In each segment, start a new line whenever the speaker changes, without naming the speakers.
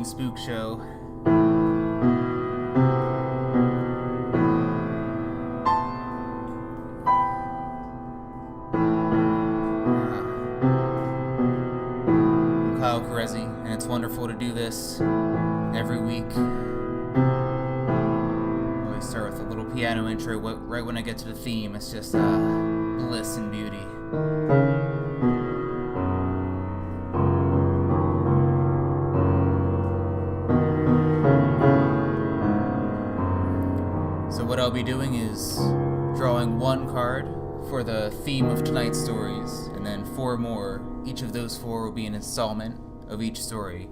Spookshow. I'm Kerezsi, and it's wonderful to do this every week. I always start with a little piano intro right when I get to the theme. It's just bliss and beauty. So what I'll be doing is drawing one card for the theme of tonight's stories, and then 4 more. Each of those 4 will be an installment of each story.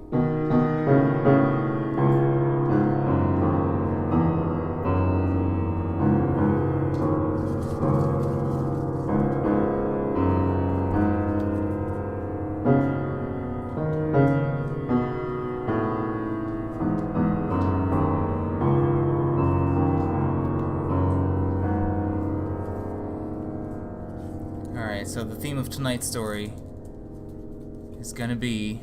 Alright, so the theme of tonight's story is gonna be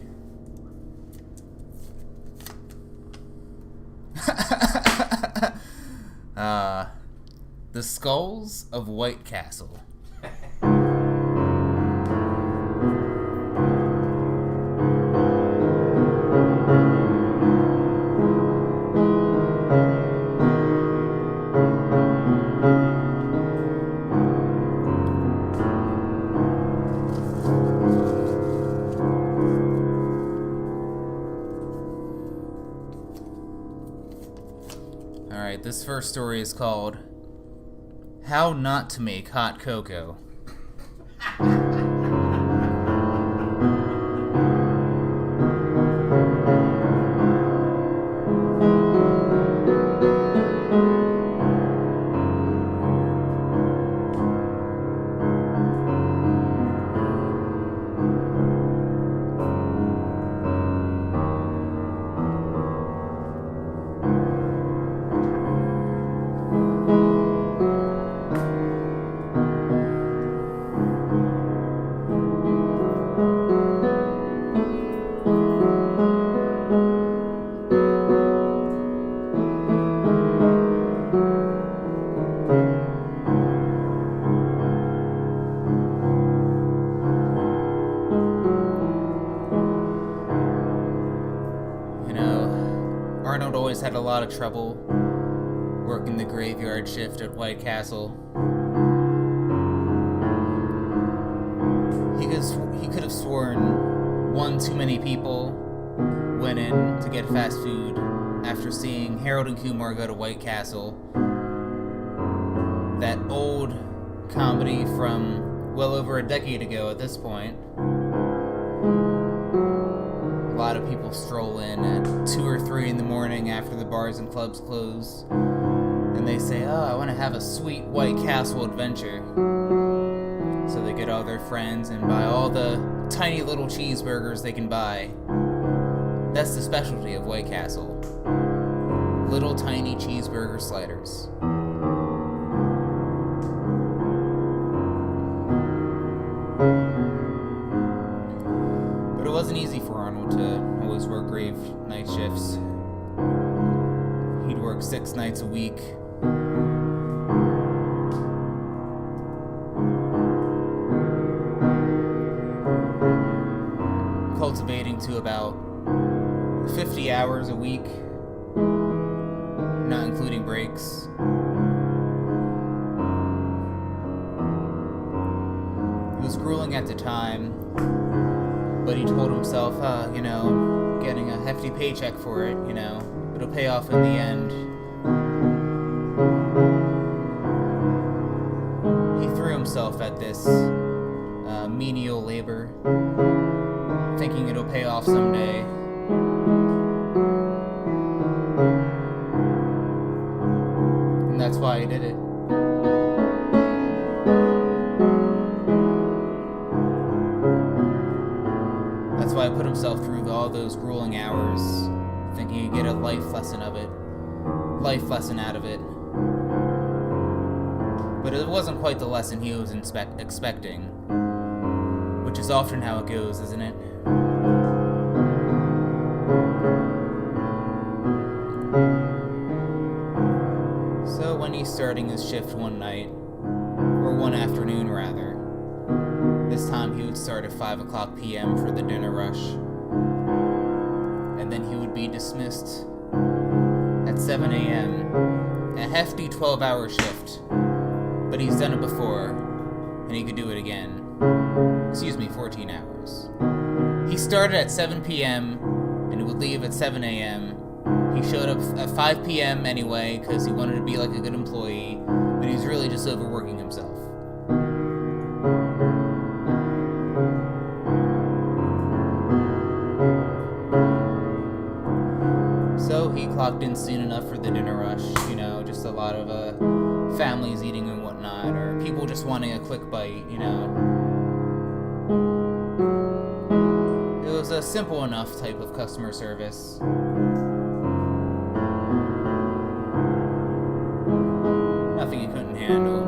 the Skulls of White Castle. Alright, this first story is called How Not to Make Hot Cocoa. Arnold always had a lot of trouble working the graveyard shift at White Castle. He could have sworn one too many people went in to get fast food after seeing Harold and Kumar go to White Castle. That old comedy from well over a decade ago at this point. A lot of people stroll in at 2 or 3 in the morning after the bars and clubs close, and they say, "Oh, I want to have a sweet White Castle adventure." So they get all their friends and buy all the tiny little cheeseburgers they can buy. That's the specialty of White Castle. Little tiny cheeseburger sliders. But it wasn't easy for Arnold to always work grave night shifts. He'd work 6 nights a week. Cultivating to about 50 hours a week, not including breaks. It was grueling at the time, but he told himself, getting a hefty paycheck for it, it'll pay off in the end. He threw himself at this menial labor, thinking it'll pay off someday. And that's why he did it. That's why he put himself through all those grueling hours, thinking he'd get a life lesson out of it. But it wasn't quite the lesson he was expecting, which is often how it goes, isn't it? starting his shift one night, or one afternoon rather. This time he would start at 5 o'clock p.m. for the dinner rush, and then he would be dismissed at 7 a.m. A hefty 12-hour shift, but he's done it before, and he could do it again. 14 hours. He started at 7 p.m. and would leave at 7 a.m. He showed up at 5 p.m. anyway because he wanted to be like a good employee, but he was really just overworking himself. So he clocked in soon enough for the dinner rush, just a lot of families eating and whatnot, or people just wanting a quick bite, It was a simple enough type of customer service. Nothing he couldn't handle.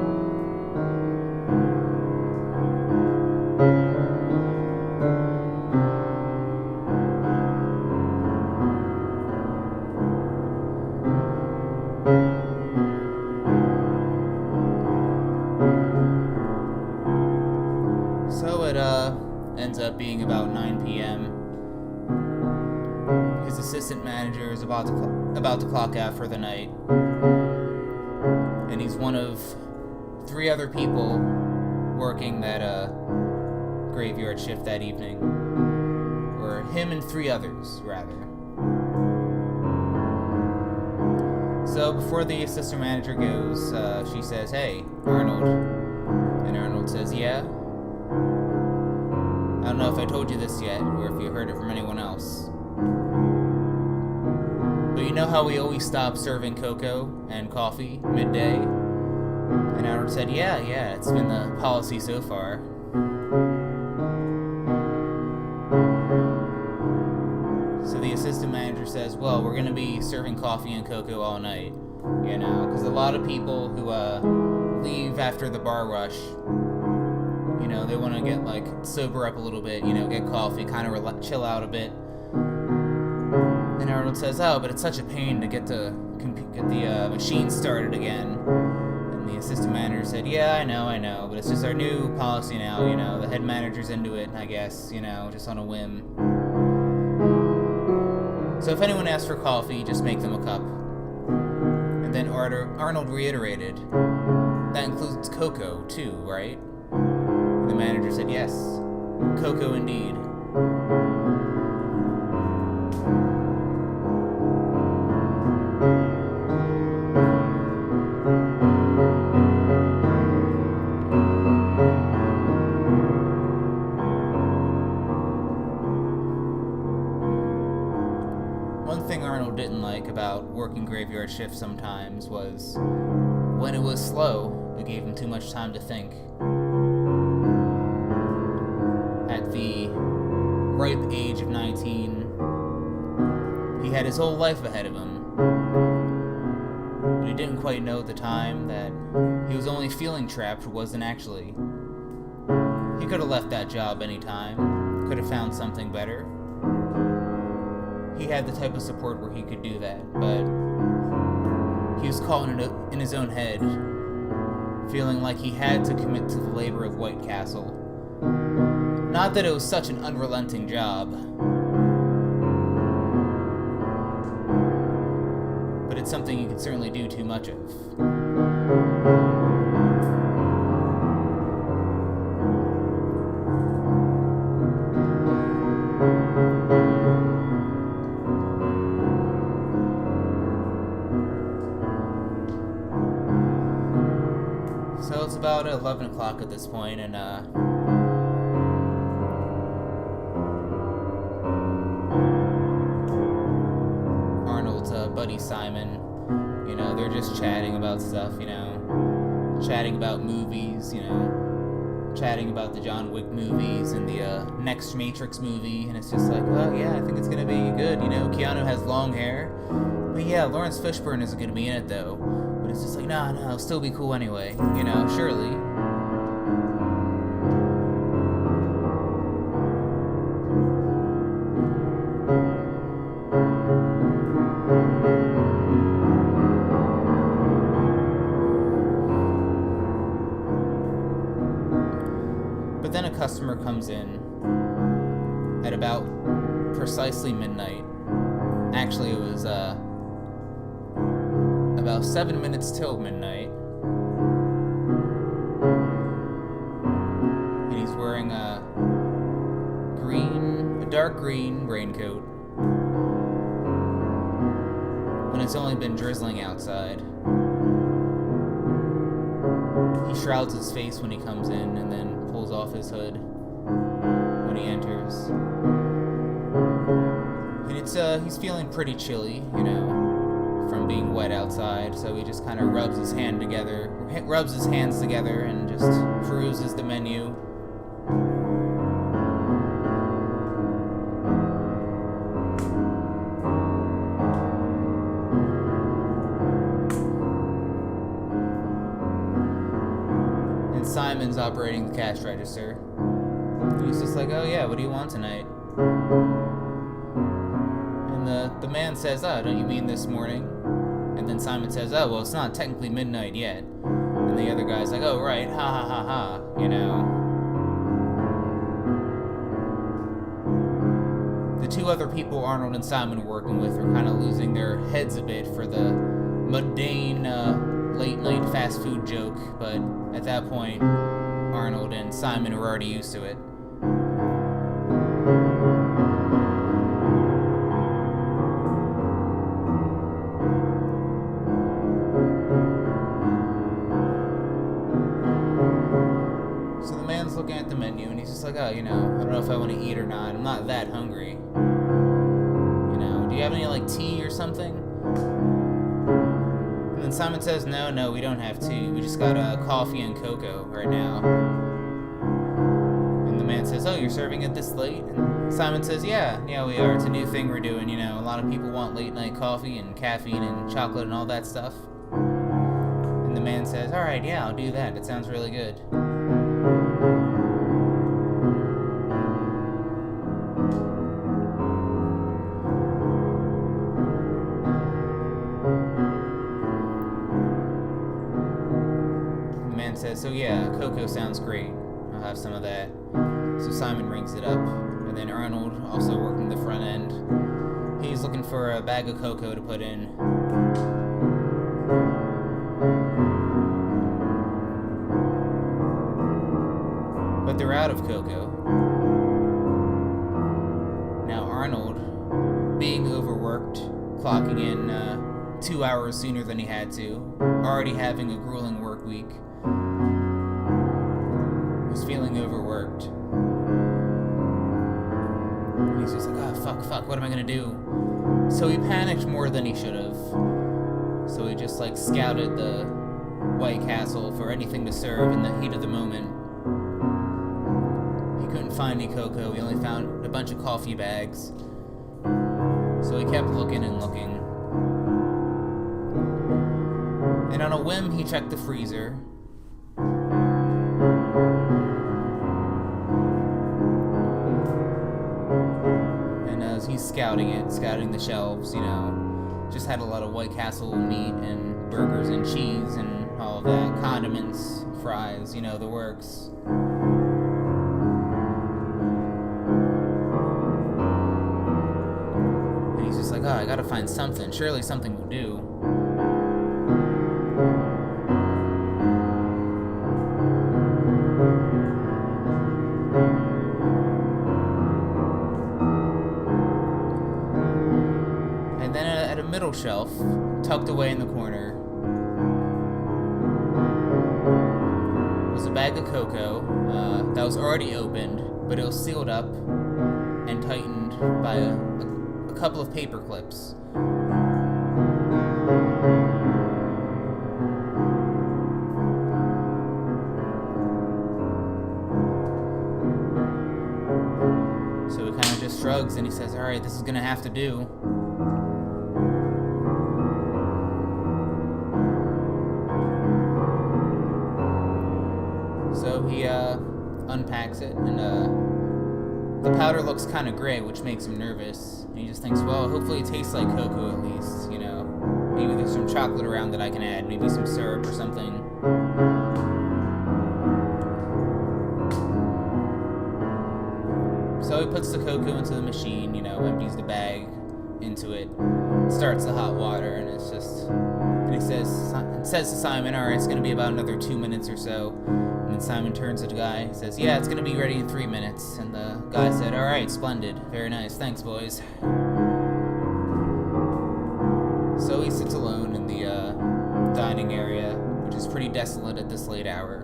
So it ends up being about 9 p.m. His assistant manager is about to clock out for the night, and he's one of 3 other people working that graveyard shift that evening, or him and 3 others rather. So before the assistant manager goes, she says, "Hey, Arnold," and Arnold says, "Yeah. I don't know if I told you this yet, or if you heard it from anyone else. But you know how we always stop serving cocoa and coffee midday?" And Arnold said, yeah, it's been the policy so far. So the assistant manager says, well, we're going to be serving coffee and cocoa all night, because a lot of people who leave after the bar rush, they want to get, sober up a little bit, get coffee, kind of chill out a bit. And Arnold says, oh, but it's such a pain to get the machine started again. And the assistant manager said, yeah, I know, but it's just our new policy now, the head manager's into it, I guess, just on a whim. So if anyone asks for coffee, just make them a cup. And then Arnold reiterated, that includes cocoa too, right? The manager said, yes, cocoa indeed. One thing Arnold didn't like about working graveyard shifts sometimes was when it was slow, it gave him too much time to think. At the ripe age of 19, he had his whole life ahead of him. But he didn't quite know at the time that he was only feeling trapped, wasn't actually. He could have left that job anytime, could have found something better. He had the type of support where he could do that, but he was caught in his own head, feeling like he had to commit to the labor of White Castle. Not that it was such an unrelenting job, but it's something you can certainly do too much of. So it's about 11 o'clock at this point, and Arnold's buddy Simon, they're just chatting about stuff, chatting about movies, chatting about the John Wick movies and the next Matrix movie, and it's just like, well, yeah, I think it's gonna be good, Keanu has long hair, but yeah, Lawrence Fishburne isn't gonna be in it though, but it's just like, no, it'll still be cool anyway, surely. customer comes in at about precisely midnight. Actually, it was about 7 minutes till midnight. And he's wearing a dark green raincoat. When it's only been drizzling outside. He shrouds his face when he comes in and then pulls off his hood when he enters. And he's feeling pretty chilly, you know, from being wet outside, so he just kind of rubs his hands together and just peruses the menu. Simon's operating the cash register. He's just like, oh yeah, what do you want tonight? And the man says, oh, don't you mean this morning? And then Simon says, oh, well, it's not technically midnight yet. And the other guy's like, oh, right, ha ha ha ha, you know. The two other people Arnold and Simon were working with are kind of losing their heads a bit for the mundane, late-night fast food joke, but at that point, Arnold and Simon were already used to it. So the man's looking at the menu, and he's just like, oh, you know, I don't know if I want to eat or not. I'm not that hungry. You know, do you have any, like, tea or something? And Simon says, no, we don't have tea. We just got coffee and cocoa right now. And the man says, oh, you're serving it this late? And Simon says, yeah, we are. It's a new thing we're doing, you know. A lot of people want late night coffee and caffeine and chocolate and all that stuff. And the man says, all right, yeah, I'll do that. It sounds really good. Says, so yeah, cocoa sounds great. I'll have some of that. So Simon rings it up, and then Arnold, also working the front end, he's looking for a bag of cocoa to put in. But they're out of cocoa. Now Arnold, being overworked, clocking in 2 hours sooner than he had to, already having a grueling work week, was feeling overworked. And he's just like, oh, fuck, what am I gonna do? So he panicked more than he should have. So he just, like, scouted the White Castle for anything to serve in the heat of the moment. He couldn't find any cocoa. He only found a bunch of coffee bags. So he kept looking and looking. And on a whim, he checked the freezer. And as he's scouting the shelves, you know, just had a lot of White Castle meat and burgers and cheese and all of that, condiments, fries, you know, the works. And he's just like, oh, I gotta find something. Surely something will do. Middle shelf, tucked away in the corner, was a bag of cocoa that was already opened, but it was sealed up and tightened by a couple of paper clips. So he kind of just shrugs and he says, all right, this is gonna have to do. So he unpacks it, and the powder looks kind of gray, which makes him nervous. And he just thinks, well, hopefully it tastes like cocoa at least, you know. Maybe there's some chocolate around that I can add, maybe some syrup or something. So he puts the cocoa into the machine, empties the bag into it, starts the hot water, and it's just... And he says to Simon, alright, it's going to be about another 2 minutes or so. And then Simon turns to the guy, he says, yeah, it's going to be ready in 3 minutes. And the guy said, alright, splendid, very nice, thanks boys. So he sits alone in the dining area, which is pretty desolate at this late hour.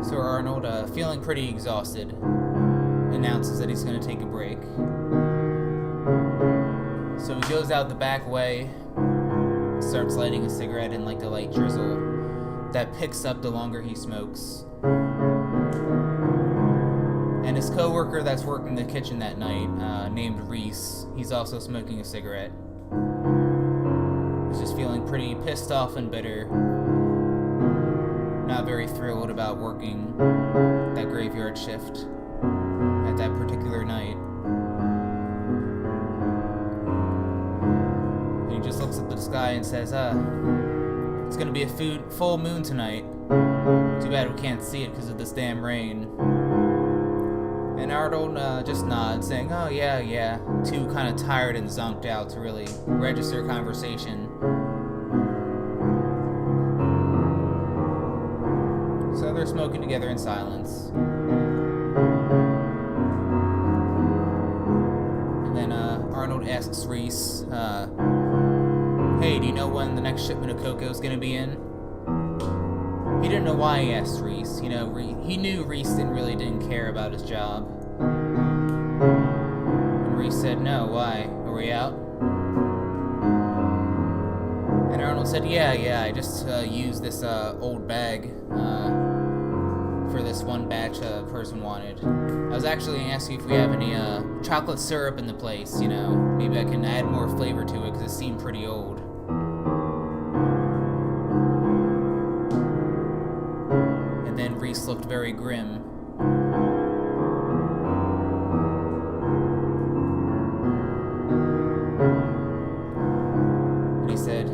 So Arnold, feeling pretty exhausted, announces that he's going to take a break. So he goes out the back way, starts lighting a cigarette in like a light drizzle that picks up the longer he smokes. And his co-worker that's working the kitchen that night, named Reese, he's also smoking a cigarette. He's just feeling pretty pissed off and bitter. Not very thrilled about working that graveyard shift at that particular night. And he just looks at the sky and says, it's gonna be a full moon tonight. Too bad we can't see it because of this damn rain. And Arnold just nods, saying, oh yeah, too kind of tired and zonked out to really register conversation. So they're smoking together in silence. And then Arnold asks Reese, hey, do you know when the next shipment of cocoa is going to be in? He didn't know why he asked Reese. He knew Reese didn't care about his job. And Reese said, no, why? Are we out? And Arnold said, yeah, I just used this old bag for this one batch a person wanted. I was actually going to ask you if we have any chocolate syrup in the place, Maybe I can add more flavor to it because it seemed pretty old. And then Reese looked very grim. And he said,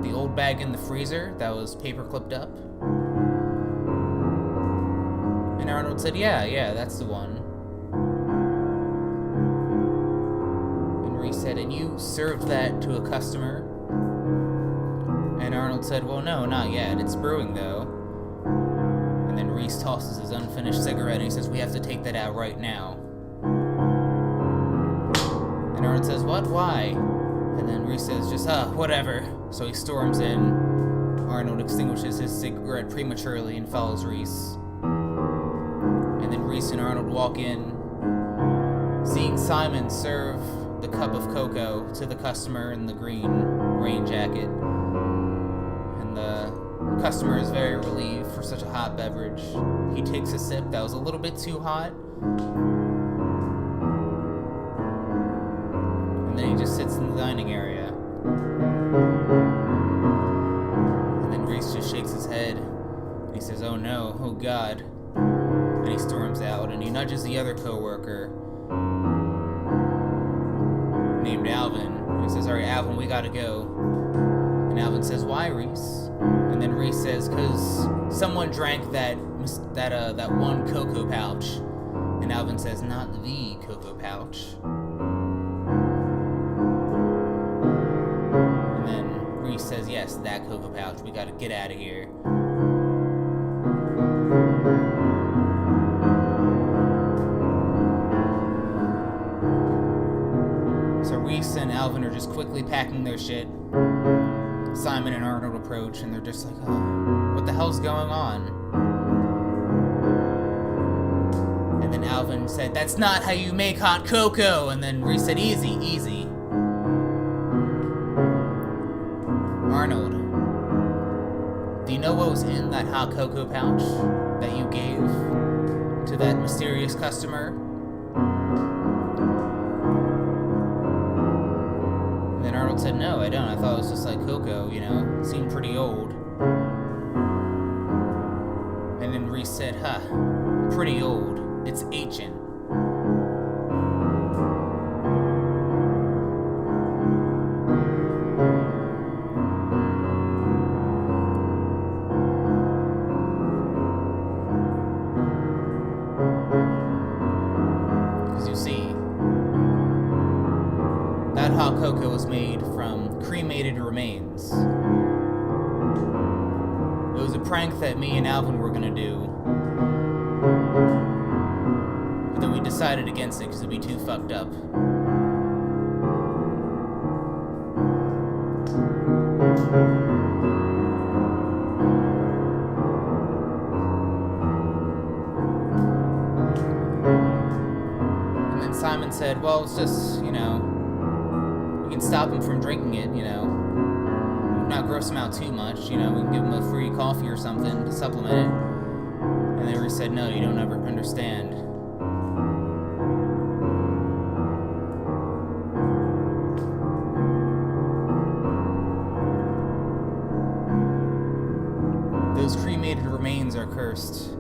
the old bag in the freezer that was paper clipped up? And Arnold said, yeah, that's the one. And Reese said, and you served that to a customer? And Arnold said, well, no, not yet. It's brewing, though. And then Reese tosses his unfinished cigarette and he says, we have to take that out right now. And Arnold says, what? Why? And then Reese says, just, whatever. So he storms in. Arnold extinguishes his cigarette prematurely and follows Reese. And then Reese and Arnold walk in, seeing Simon serve the cup of cocoa to the customer in the green rain jacket. And the customer is very relieved for such a hot beverage. He takes a sip that was a little bit too hot. And then he just sits in the dining area. And then Reese just shakes his head. And he says, oh no, oh God. And he storms out, and he nudges the other co-worker named Alvin. And he says, all right, Alvin, we gotta go. And Alvin says, why, Reese? And then Reese says, because someone drank that one cocoa pouch. And Alvin says, not the cocoa pouch. And then Reese says, yes, that cocoa pouch. We gotta get out of here. So Reese and Alvin are just quickly packing their shit. Simon and Arnold approach, and they're just like, oh, what the hell's going on? And then Alvin said, that's not how you make hot cocoa! And then Reese said, easy, easy. Arnold, do you know what was in that hot cocoa pouch that you gave to that mysterious customer? And then Arnold said, no, I don't. I thought it was just like cocoa, It seemed pretty old. And then Reese said, pretty old. It's ancient. Because you see, that hot cocoa was made from cremated remains. It was a prank that me and Alvin were gonna do, but then we decided against it because it'd be too fucked up. And then Simon said, well, it's just, we can stop him from drinking it, not gross him out too much, we can give him a free coffee or something to supplement it. And they said, no, you don't ever understand. Those cremated remains are cursed.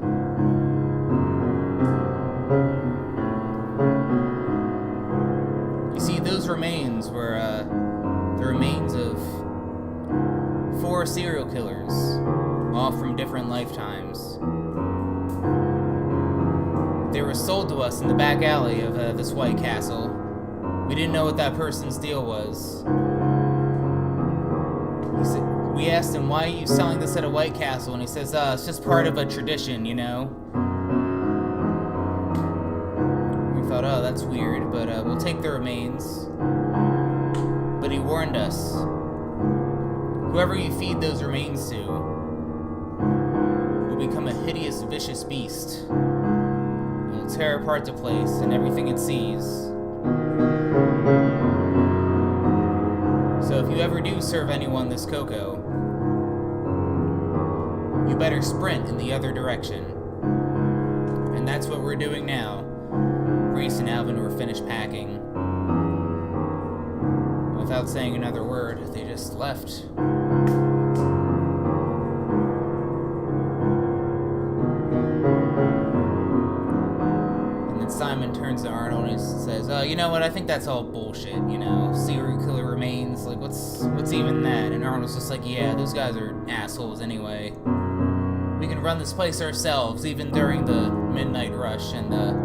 You see, those remains were the remains of 4 serial killers, all from different lifetimes. They were sold to us in the back alley of this White Castle. We didn't know what that person's deal was. We asked him, why are you selling this at a White Castle? And he says, it's just part of a tradition, We thought, oh, that's weird, but we'll take the remains. But he warned us, whoever you feed those remains to will become a hideous, vicious beast. It will tear apart the place and everything it sees. So if you ever do serve anyone this cocoa, you better sprint in the other direction. And that's what we're doing now. Reese and Alvin were finished packing. Without saying another word, they just left. And then Simon turns to Arnold and says, you know what, I think that's all bullshit, serial killer remains, like, what's even that? And Arnold's just like, yeah, those guys are assholes anyway. We can run this place ourselves, even during the midnight rush and the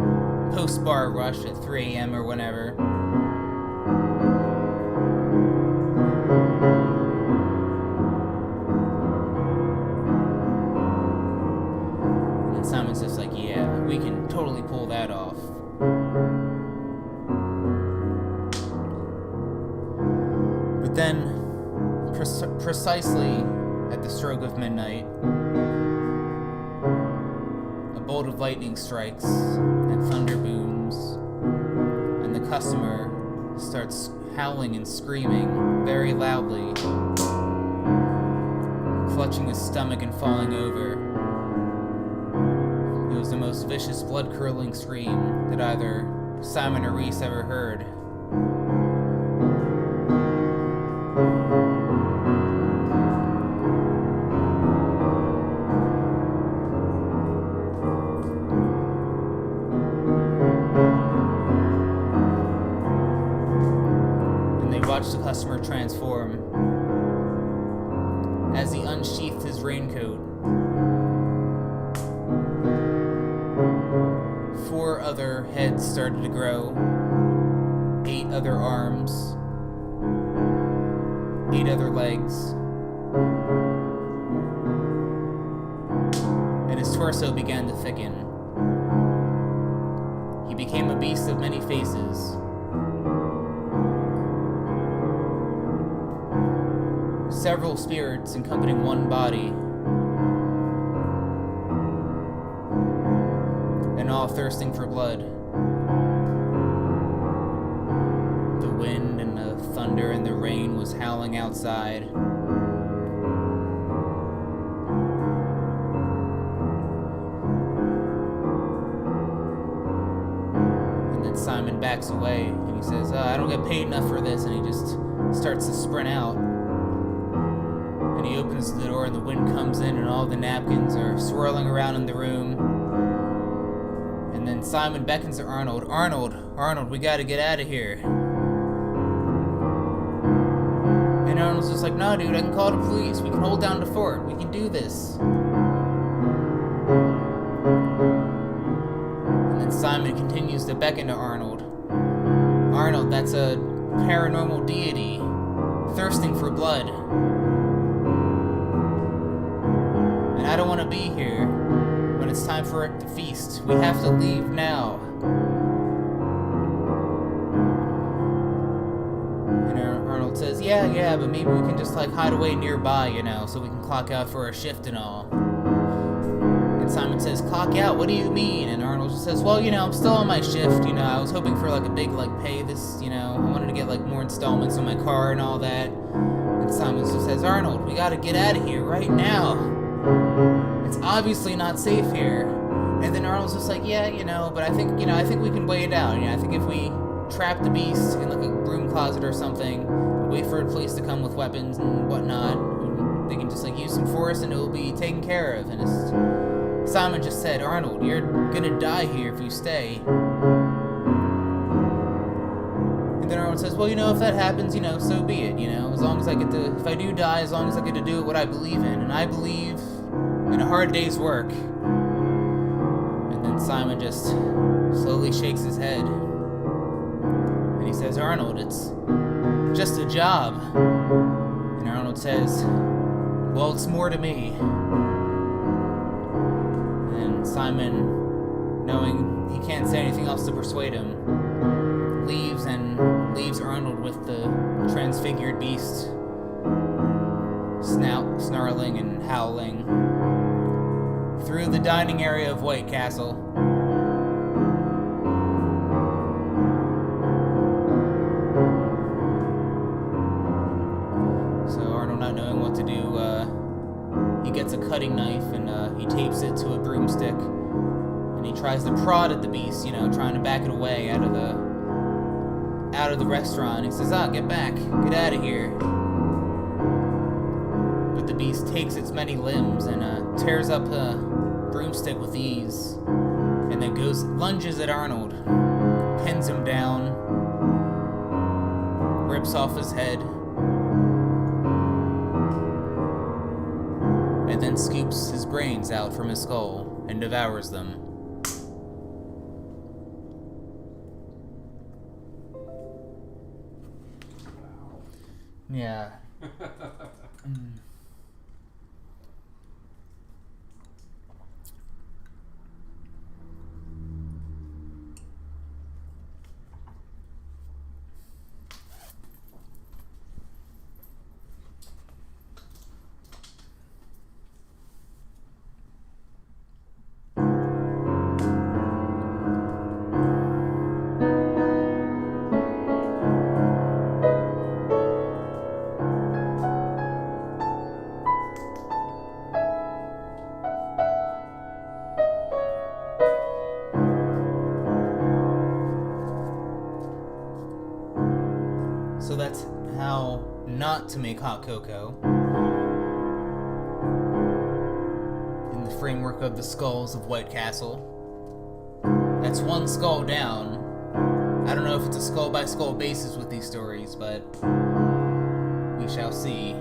post-bar rush at 3 a.m. or whenever. And then Simon's just like, yeah, we can totally pull that off. But then, precisely at the stroke of midnight, a bolt of lightning strikes and thunder booms, and the customer starts howling and screaming very loudly, clutching his stomach and falling over. It was the most vicious, blood-curdling scream that either Simon or Reese ever heard. Watched the customer transform as he unsheathed his raincoat. 4 other heads started to grow, 8 other arms, 8 other legs, and his torso began to thicken. He became a beast of many faces. Several spirits encompassing one body, and all thirsting for blood. The wind and the thunder and the rain was howling outside. And then Simon backs away and he says, I don't get paid enough for this, and he just starts to sprint out. And he opens the door and the wind comes in and all the napkins are swirling around in the room. And then Simon beckons to Arnold, Arnold, we gotta get out of here. And Arnold's just like, no dude, I can call the police. We can hold down the fort. We can do this. And then Simon he continues to beckon to Arnold. Arnold, that's a paranormal deity, thirsting for blood. And I don't want to be here when it's time for it to feast. We have to leave now. And Arnold says, yeah, but maybe we can just like hide away nearby, you know, so we can clock out for our shift and all. And Simon says, clock out? What do you mean? And Arnold just says, well, you know, I'm still on my shift, you know, I was hoping for like a big like pay this, you know, I wanted to get like more installments on my car and all that. And Simon just says, Arnold, we gotta get out of here right now. It's obviously not safe here. And then Arnold's just like, yeah, you know, but I think we can wait it out. You know, I think if we trap the beast in like a broom closet or something, wait for a police to come with weapons and whatnot, and they can just like use some force and it will be taken care of. And Simon just said, Arnold, you're gonna die here if you stay. And then Arnold says, well, you know, if that happens, you know, so be it, you know, as long as I get to, if I do die, as long as I get to do what I believe in. And I believe in a hard day's work. And then Simon just slowly shakes his head. And he says, Arnold, it's just a job. And Arnold says, well, it's more to me. And Simon, knowing he can't say anything else to persuade him, leaves Arnold with the transfigured beast, snarling and howling, through the dining area of White Castle. So Arnold, not knowing what to do, he gets a cutting knife and he tapes it to a broomstick, and he tries to prod at the beast, you know, trying to back it away out of the restaurant. He says, get back, get out of here. But the beast takes its many limbs and tears up a broomstick with ease, and then lunges at Arnold, pins him down, rips off his head, and then scoops his brains out from his skull and devours them. Yeah. So that's how not to make hot cocoa in the framework of the skulls of White Castle. That's one skull down. I don't know if it's a skull by skull basis with these stories, but we shall see.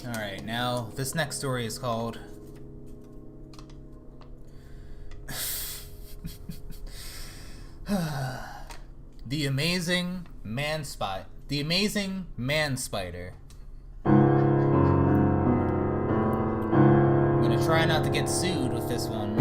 Alright, now this next story is called The Amazing Man Spider. I'm gonna try not to get sued with this one.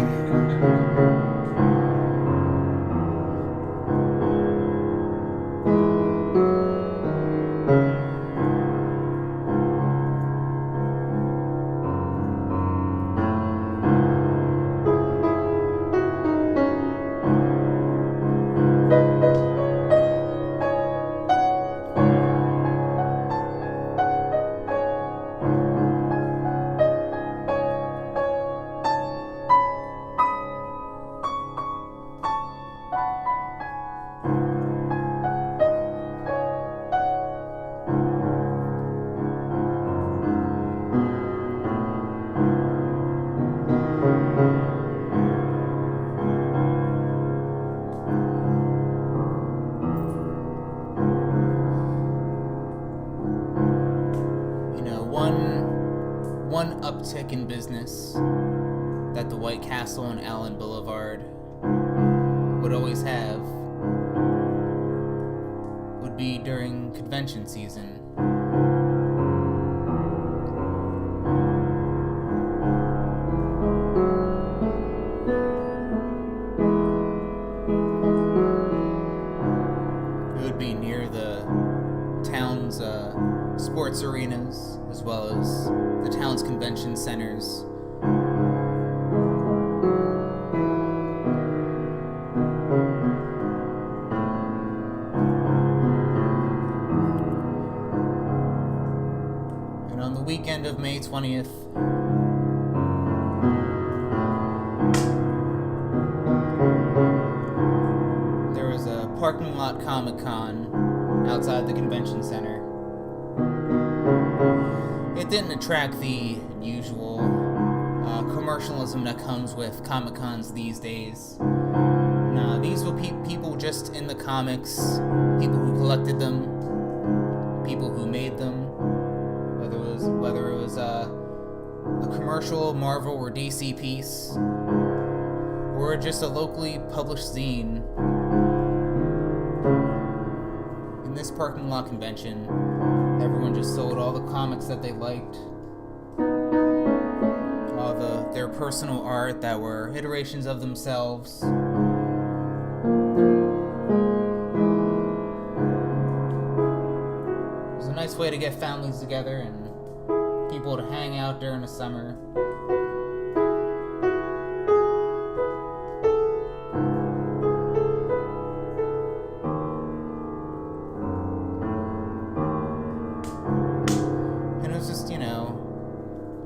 one uptick in business that the White Castle on Allen Boulevard would always have would be during convention season. It would be near the town's sports arenas, as well as the town's convention centers. And on the weekend of May 20th, there was a parking lot Comic-Con outside the convention center. It didn't attract the usual commercialism that comes with Comic-Cons these days. Nah, these were people just in the comics, people who collected them, people who made them, whether it was a commercial, Marvel or DC piece, or just a locally published zine. In this parking lot convention, everyone just sold all the comics that they liked, all their personal art that were iterations of themselves. It was a nice way to get families together and people to hang out during the summer.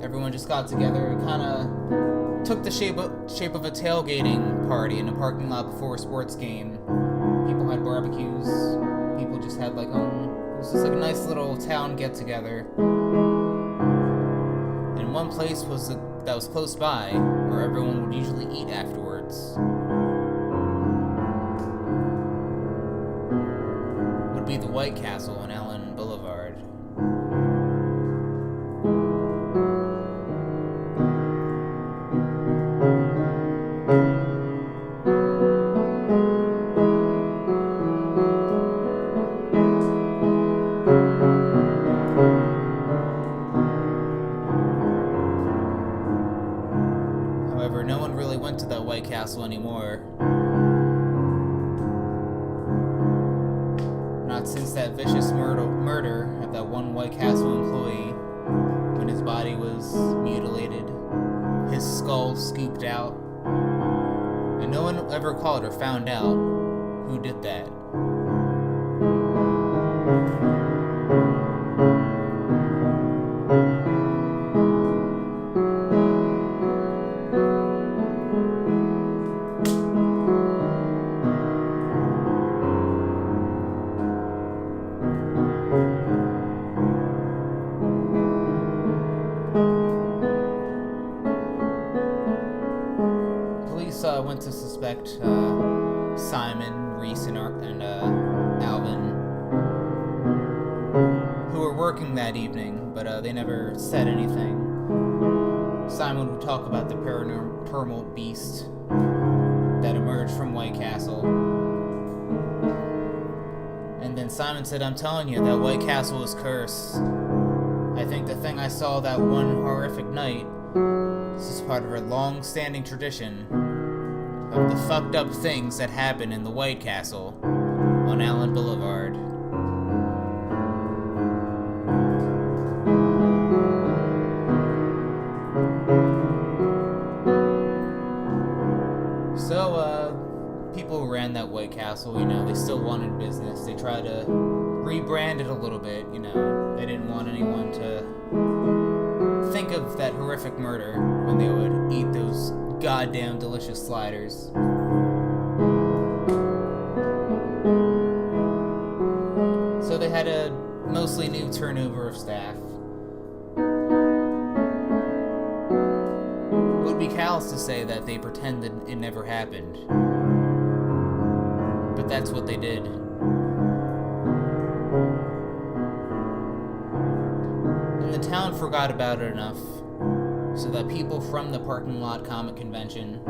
Everyone just got together. It kind of took the shape of a tailgating party in a parking lot before a sports game. People had barbecues. People just had it was just like a nice little town get together. And one place that was close by where everyone would usually eat afterwards would be the White Castle on Allen Boulevard. However, no one really went to that White Castle anymore. Not since that vicious murder of that one White Castle employee, when his body was mutilated, his skull scooped out, and no one ever caught or found out who did that. Went to suspect Simon, Reese, and Alvin, who were working that evening, but they never said anything. Simon would talk about the paranormal beast that emerged from White Castle. And then Simon said, "I'm telling you, that White Castle is cursed. I think the thing I saw that one horrific night, this is part of a long-standing tradition of the fucked up things that happen in the White Castle on Allen Boulevard." So, people who ran that White Castle, they still wanted business. They tried to rebrand it a little bit, They didn't want anyone to think of that horrific murder when they would eat those goddamn delicious sliders. So they had a mostly new turnover of staff. It would be callous to say that they pretended it never happened, but that's what they did. And the town forgot about it enough so that people from the parking lot comic convention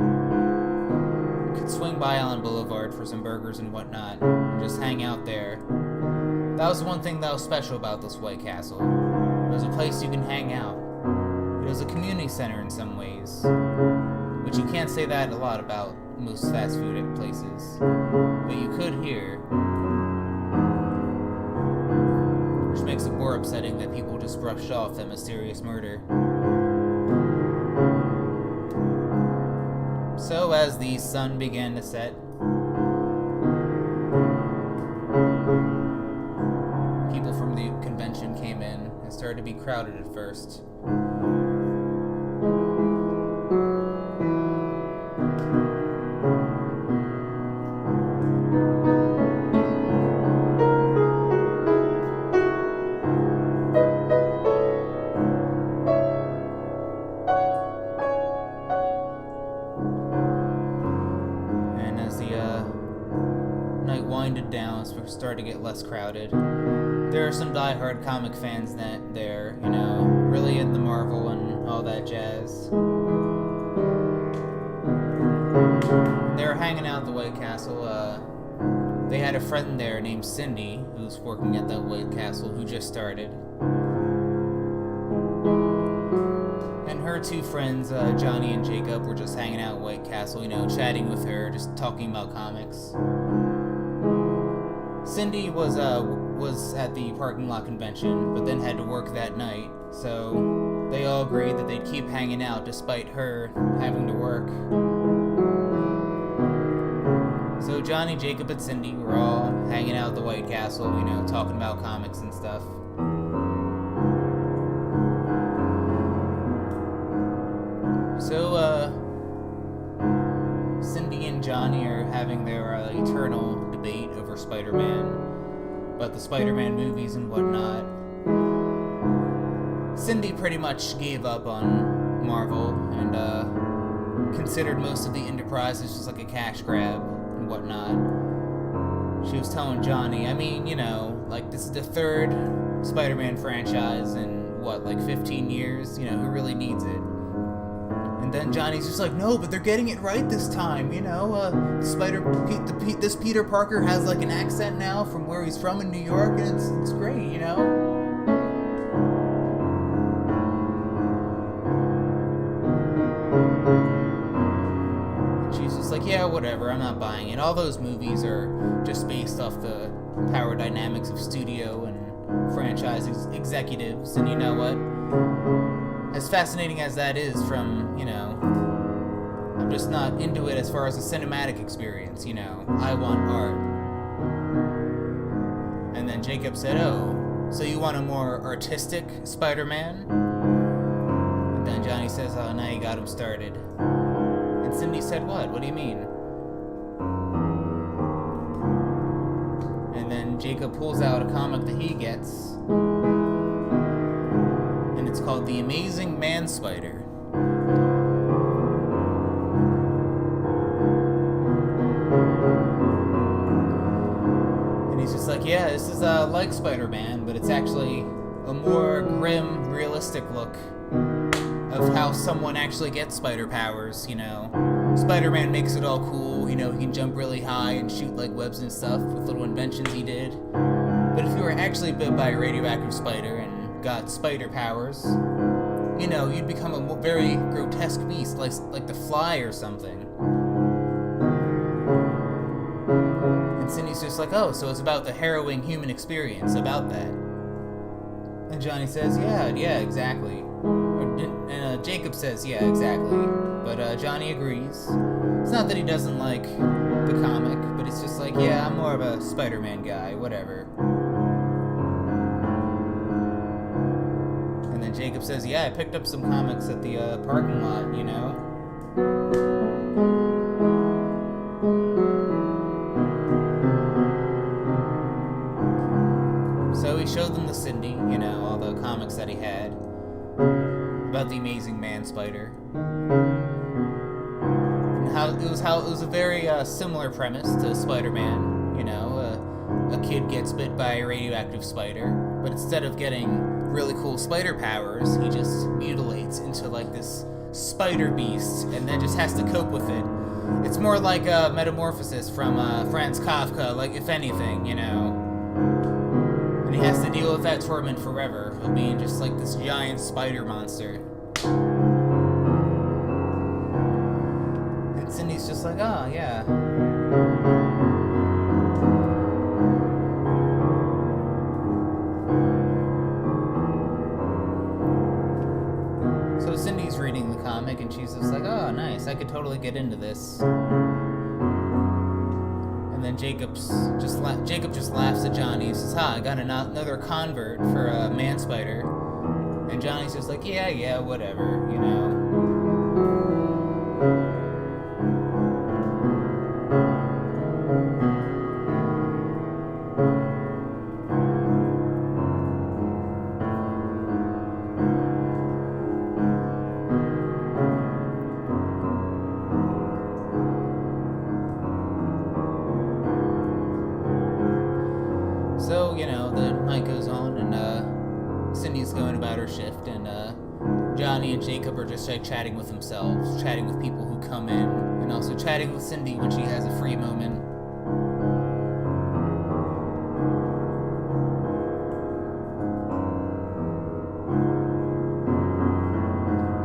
could swing by Island Boulevard for some burgers and whatnot, and just hang out there. That was one thing that was special about this White Castle. It was a place you can hang out. It was a community center in some ways, which you can't say that a lot about most fast food places, but you could here. Which makes it more upsetting that people just brushed off that mysterious murder. So as the sun began to set, people from the convention came in and started to be crowded at first. Down, so we're starting to get less crowded. There are some die-hard comic fans there, really into Marvel and all that jazz. They were hanging out at the White Castle. They had a friend there named Cindy, who's working at that White Castle, who just started. And her two friends, Johnny and Jacob, were just hanging out at White Castle, chatting with her, just talking about comics. Cindy was at the parking lot convention, but then had to work that night, so they all agreed that they'd keep hanging out despite her having to work. So Johnny, Jacob, and Cindy were all hanging out at the White Castle, talking about comics and stuff. So, Cindy and Johnny are having their eternal debate over Spider-Man, about the Spider-Man movies and whatnot. Cindy pretty much gave up on Marvel and considered most of the enterprises just like a cash grab and whatnot. She was telling Johnny, this is the third Spider-Man franchise in 15 years, who really needs it? And then Johnny's just like, no, but they're getting it right this time, this Peter Parker has like an accent now from where he's from in New York, and it's great, And she's just like, yeah, whatever, I'm not buying it. All those movies are just based off the power dynamics of studio and franchise executives, and you know what? As fascinating as that is from, I'm just not into it as far as a cinematic experience, I want art. And then Jacob said, oh, so you want a more artistic Spider-Man? And then Johnny says, oh, now you got him started. And Cindy said, what? What do you mean? And then Jacob pulls out a comic that he gets. It's called The Amazing Man-Spider. And he's just like, yeah, this is like Spider-Man, but it's actually a more grim, realistic look of how someone actually gets spider powers, Spider-Man makes it all cool, he can jump really high and shoot like webs and stuff with little inventions he did. But if you were actually bit by a radioactive spider and got spider powers, you'd become a very grotesque beast, like the Fly or something. And Cindy's just like, oh, so it's about the harrowing human experience, about that. And Johnny says, yeah, exactly. And Jacob says, yeah, exactly. But Johnny agrees. It's not that he doesn't like the comic, but it's just like, yeah, I'm more of a Spider-Man guy, whatever. And then Jacob says, yeah, I picked up some comics at the parking lot, So he showed them to Cindy, all the comics that he had about the Amazing Man-Spider. And it was a very similar premise to Spider-Man, a kid gets bit by a radioactive spider, but instead of getting really cool spider powers, he just mutilates into like this spider beast and then just has to cope with it. It's more like a metamorphosis from Franz Kafka, like if anything, you know. And he has to deal with that torment forever of being just like this giant spider monster. And Cindy's just like, oh yeah. So Cindy's reading the comic and she's just like, oh nice, I could totally get into this. And then Jacob just laughs at Johnny and says, ha, I got another convert for a man spider. And Johnny's just like, yeah, whatever, you know. So, you know, the night goes on and Cindy's going about her shift and Johnny and Jacob are just like chatting with themselves, chatting with people who come in, and also chatting with Cindy when she has a free moment.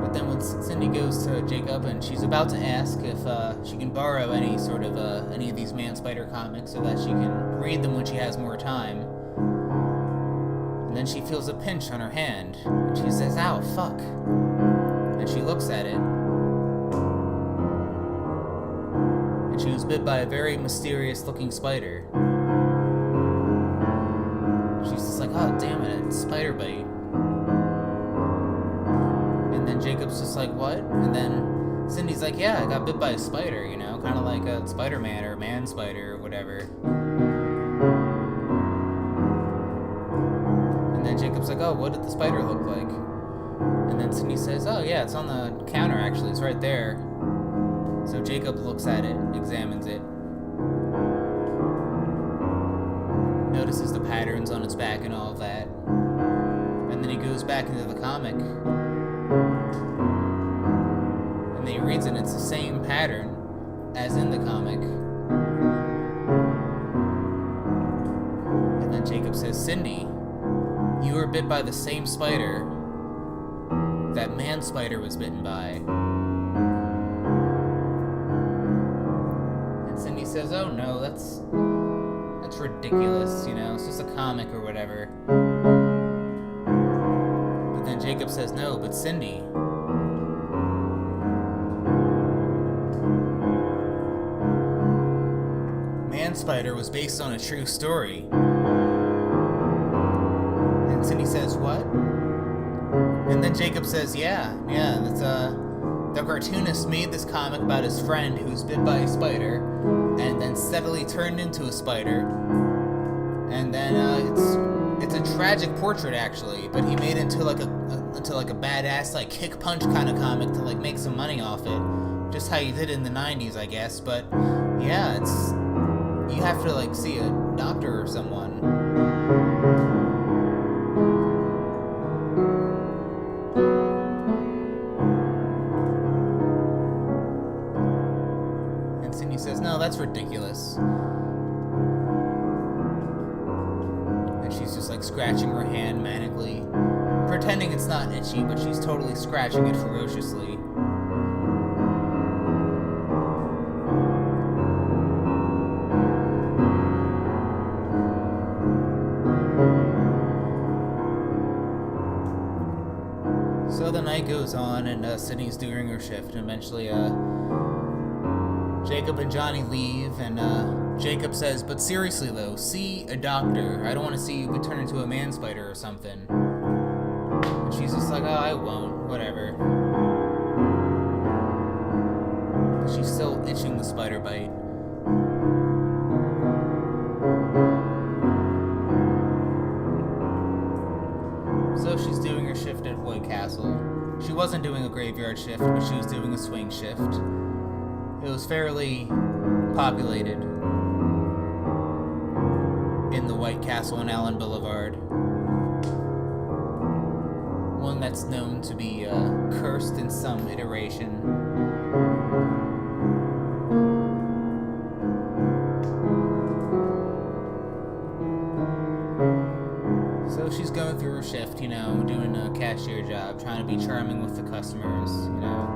But then when Cindy goes to Jacob and she's about to ask if she can borrow any of these Man Spider comics so that she can read them when she has more time. And then she feels a pinch on her hand, and she says, ow, fuck. And she looks at it. And she was bit by a very mysterious looking spider. She's just like, oh, damn it, it's spider bite. And then Jacob's just like, what? And then Cindy's like, yeah, I got bit by a spider, you know, kind of like a Spider-Man or Man Spider or whatever. And then Jacob's like, oh, what did the spider look like? And then Cindy says, oh yeah, it's on the counter actually, it's right there. So Jacob looks at it, examines it, notices the patterns on its back and all of that. And then he goes back into the comic. And then he reads it, and it's the same pattern as in the comic. And then Jacob says, Cindy, you were bit by the same spider that Man Spider was bitten by. And Cindy says, oh no, that's ridiculous, you know, it's just a comic or whatever. But then Jacob says, no, but Cindy, Man Spider was based on a true story. And Cindy says, what? And then Jacob says, yeah, that's the cartoonist made this comic about his friend who's bit by a spider and then steadily turned into a spider. And then it's a tragic portrait actually, but he made it into like a badass like kick punch kind of comic to like make some money off it. Just how you did in the 90s, I guess. But yeah, you have to like see a doctor or someone. And Cindy says, no, that's ridiculous. And she's just like scratching her hand manically, pretending it's not itchy, but she's totally scratching it ferociously. So the night goes on, and Cindy's doing her shift, and eventually Jacob and Johnny leave, and Jacob says, but seriously though, see a doctor. I don't want to see you turn into a man spider or something. And she's just like, oh, I won't, whatever. But she's still itching the spider bite. So she's doing her shift at White Castle. She wasn't doing a graveyard shift, but she was doing a swing shift. It was fairly populated in the White Castle on Allen Boulevard. one that's known to be cursed in some iteration. So she's going through her shift, you know, doing a cashier job, trying to be charming with the customers, you know,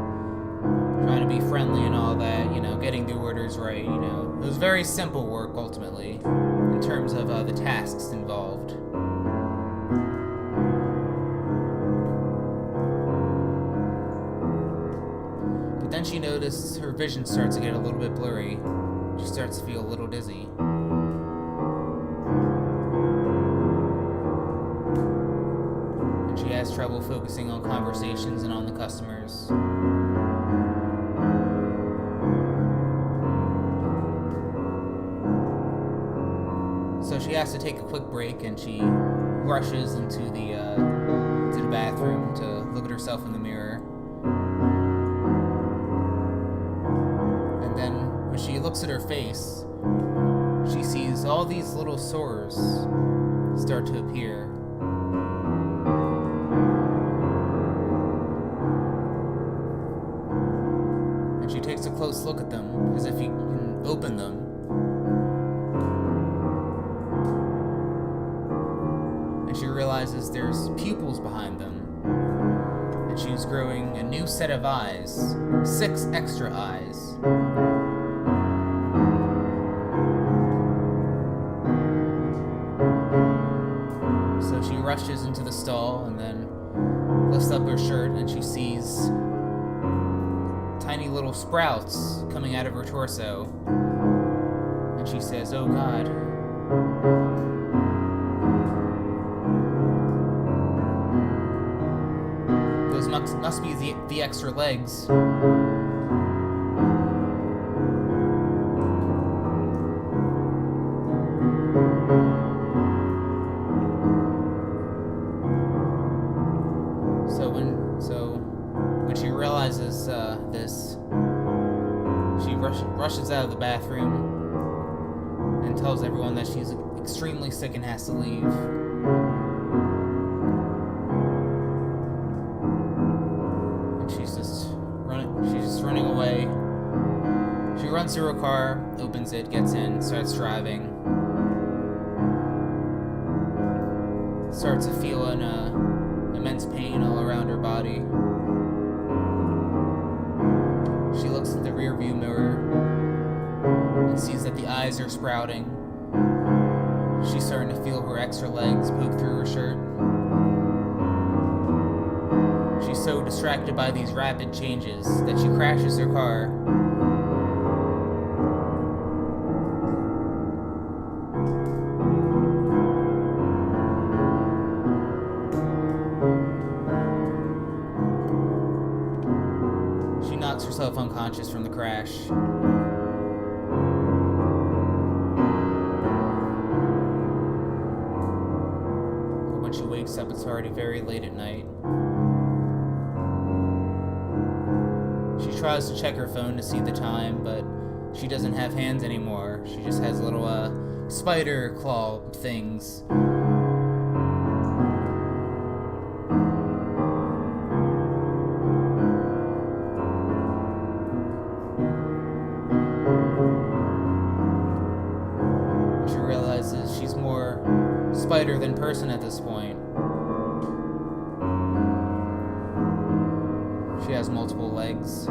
trying to be friendly and all that, you know, getting the orders right, you know. It was very simple work, ultimately, in terms of the tasks involved. But then she noticed her vision starts to get a little bit blurry. She starts to feel a little dizzy. She has trouble focusing on conversations and on the customers. So she has to take a quick break, and she rushes into the bathroom to look at herself in the mirror. And then when she looks at her face, she sees all these little sores start to appear. She takes a close look at them, as if you can open them. And she realizes there's pupils behind them. And she's growing a new set of eyes, 6 extra eyes. So she rushes into the stall and then lifts up her shirt, and she sees tiny little sprouts coming out of her torso. And she says, "Oh God." Those must be the extra legs. When she realizes this, she rushes out of the bathroom and tells everyone that she's extremely sick and has to leave. And she's just running away. She runs to her car, opens it, gets in, starts driving. Starts to feel an immense pain all around her body. She looks at the rearview mirror and sees that the eyes are sprouting. She's starting to feel her extra legs poke through her shirt. She's so distracted by these rapid changes that she crashes her car. Herself unconscious from the crash. But when she wakes up, it's already very late at night. She tries to check her phone to see the time, but she doesn't have hands anymore. She just has little spider claw things. She's more spider than person at this point. She has multiple legs.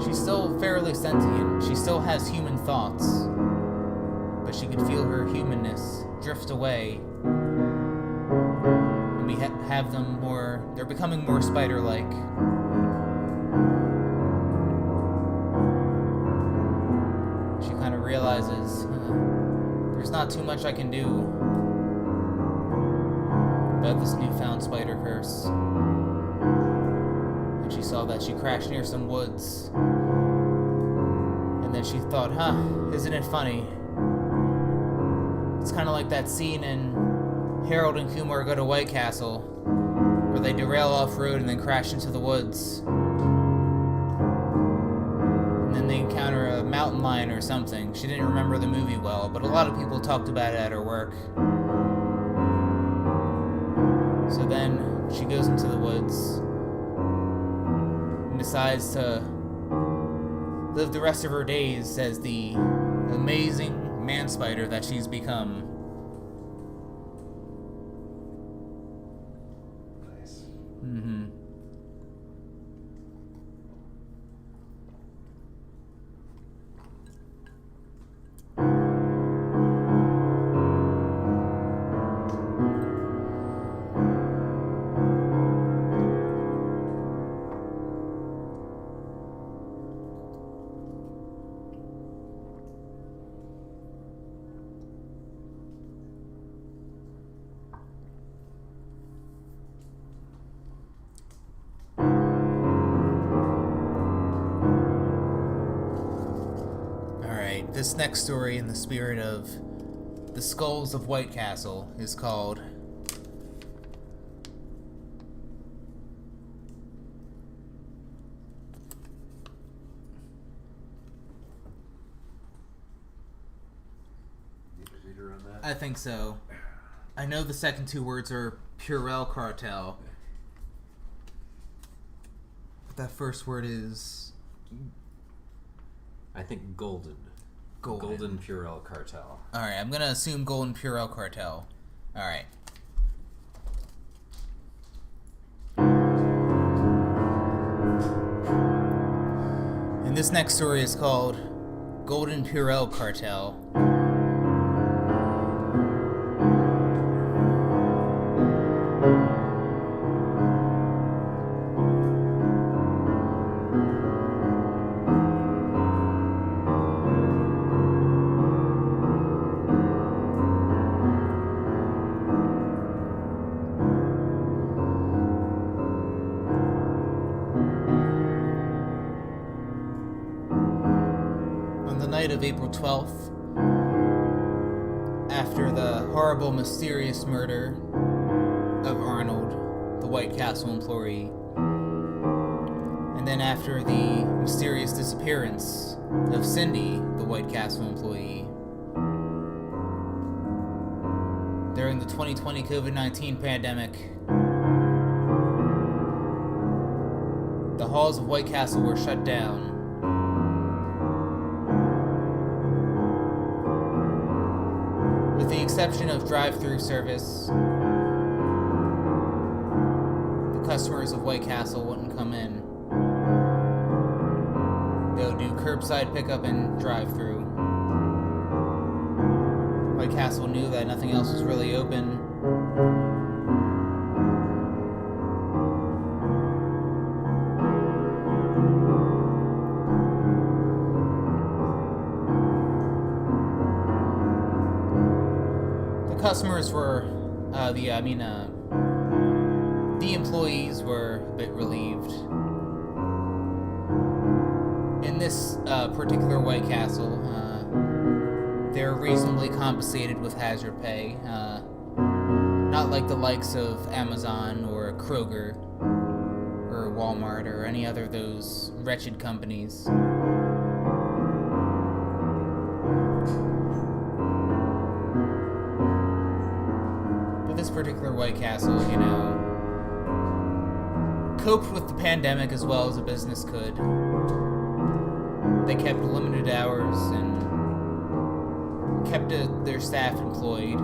She's still fairly sentient. She still has human thoughts. But she can feel her humanness drift away. And we have them more... They're becoming more spider-like. Realizes there's not too much I can do about this newfound spider curse. And she saw that she crashed near some woods. And then she thought, isn't it funny? It's kind of like that scene in Harold and Kumar Go to White Castle, where they derail off-road and then crash into the woods. And then they encounter a mountain lion or something. She didn't remember the movie well, but a lot of people talked about it at her work. So then she goes into the woods and decides to live the rest of her days as the amazing man spider that she's become.
Nice.
Mm-hmm. This next story, in the spirit of the Skulls of White Castle, is called
Need a reader on that?
I think so. I know the second two words are Purell Cartel. But that first word is
I think golden. Golden Purell Cartel.
Alright, I'm gonna assume Golden Purell Cartel. Alright. And this next story is called Golden Purell Cartel. Of April 12th, after the horrible, mysterious murder of Arnold, the White Castle employee, and then after the mysterious disappearance of Cindy, the White Castle employee, during the 2020 COVID-19 pandemic, the halls of White Castle were shut down. With the exception of drive-through service, the customers of White Castle wouldn't come in. They would do curbside pickup and drive-through. White Castle knew that nothing else was really open. Customers were, the employees were a bit relieved. In this particular White Castle, they're reasonably compensated with hazard pay, not like the likes of Amazon or Kroger or Walmart or any other of those wretched companies. This particular White Castle, coped with the pandemic as well as a business could. They kept limited hours and kept their staff employed,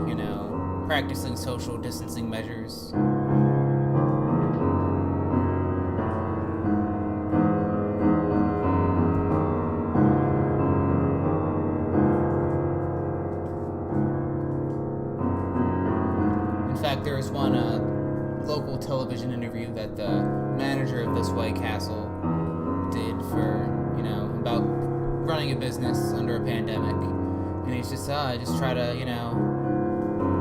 practicing social distancing measures. There was one local television interview that the manager of this White Castle did for, about running a business under a pandemic. And he's just, I just try to,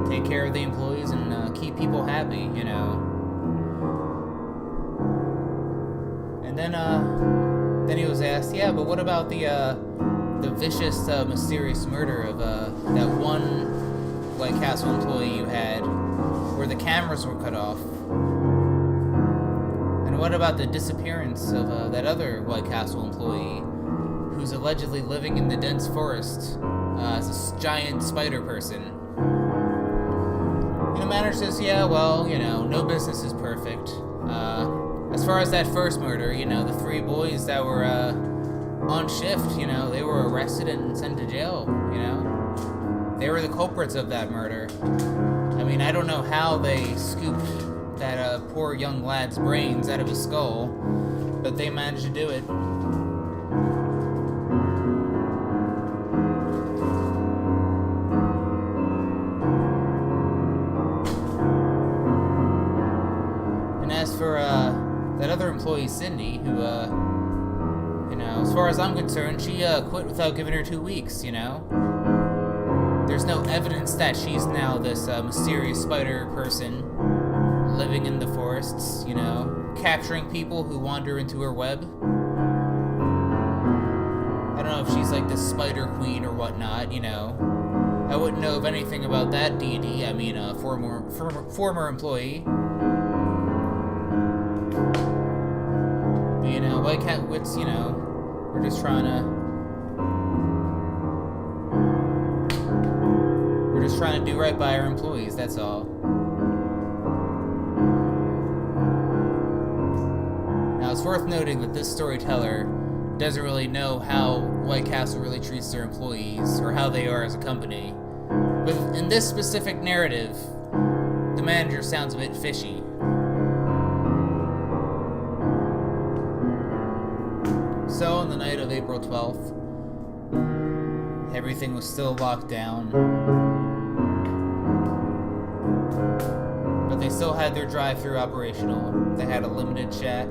take care of the employees and keep people happy, And then he was asked, yeah, but what about the vicious, mysterious murder of that one White Castle employee you had, where the cameras were cut off? And what about the disappearance of that other White Castle employee who's allegedly living in the dense forest as a giant spider person. And the manager says, yeah, well, no business is perfect. As far as that first murder, the 3 boys that were on shift, they were arrested and sent to jail, They were the culprits of that murder. I mean, I don't know how they scooped that poor young lad's brains out of his skull, but they managed to do it. And as for that other employee, Cindy, who, as far as I'm concerned, she quit without giving her 2 weeks, There's no evidence that she's now this mysterious spider person living in the forests, capturing people who wander into her web. I don't know if she's like the spider queen or whatnot, I wouldn't know of anything about that deity. I mean, a former employee. But, White Cat Wits, we're just trying to do right by our employees, that's all. Now, it's worth noting that this storyteller doesn't really know how White Castle really treats their employees or how they are as a company. But in this specific narrative, the manager sounds a bit fishy. So, on the night of April 12th, everything was still locked down. But they still had their drive-thru operational. They had a limited staff.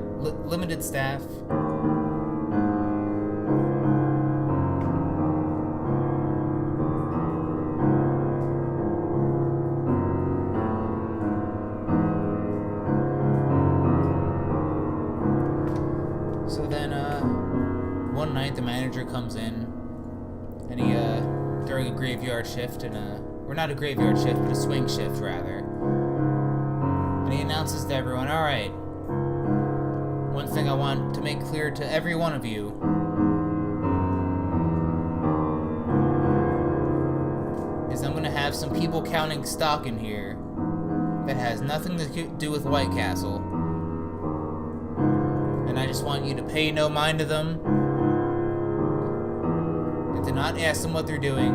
So then, one night the manager comes in, and he, during a graveyard shift, or not a graveyard shift, but a swing shift, rather. And he announces to everyone, alright, one thing I want to make clear to every one of you is I'm going to have some people counting stock in here that has nothing to do with White Castle. And I just want you to pay no mind to them and to not ask them what they're doing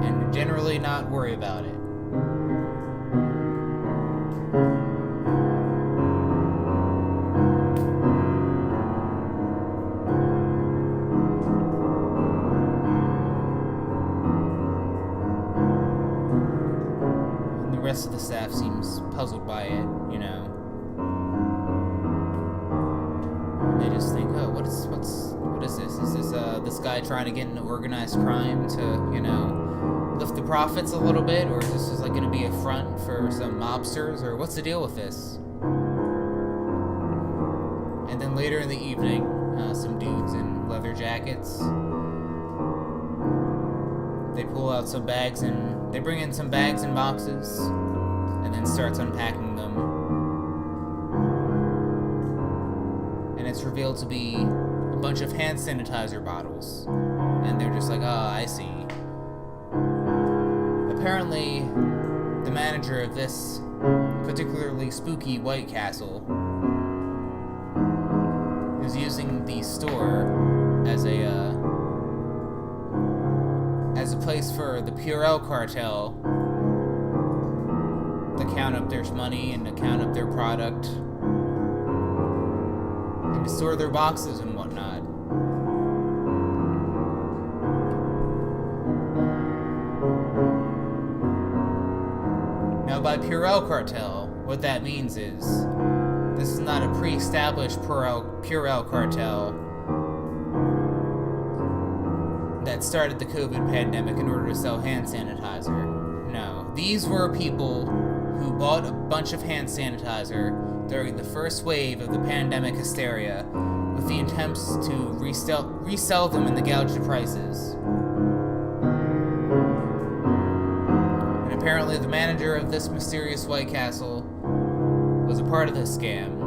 and generally not worry about it. And the rest of the staff seems puzzled by it, And they just think, oh, what is this? Is this guy trying to get into organized crime to, lift the profits a little bit, or is this like going to be a front for some mobsters, or what's the deal with this? And then later in the evening, some dudes in leather jackets, they pull out some bags and they bring in some bags and boxes, and then starts unpacking them. And it's revealed to be a bunch of hand sanitizer bottles. And they're just like, oh, I see. Apparently, the manager of this particularly spooky White Castle is using the store as a place for the Purell cartel to count up their money and to count up their product and to store their boxes and whatnot. Now, by Purell cartel, what that means is this is not a pre-established Purell cartel that started the COVID pandemic in order to sell hand sanitizer. No, these were people who bought a bunch of hand sanitizer during the first wave of the pandemic hysteria with the attempts to resell them in the gouged prices. And apparently the manager of this mysterious White Castle was a part of this scam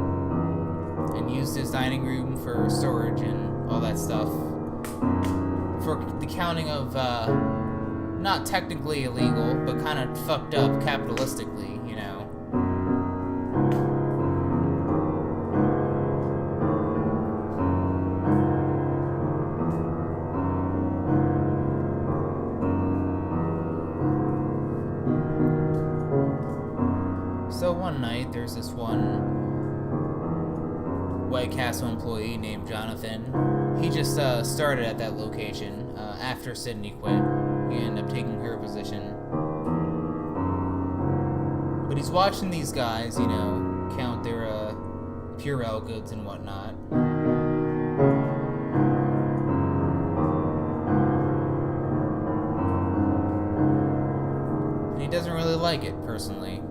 and used his dining room for storage and all that stuff. for the counting of, not technically illegal, but kind of fucked up capitalistically, you know. So one night, there's this one White Castle employee named Jonathan. He just started at that location after Sydney quit. He ended up taking her position. But he's watching these guys, you know, count their Purell goods and whatnot. And he doesn't really like it, personally.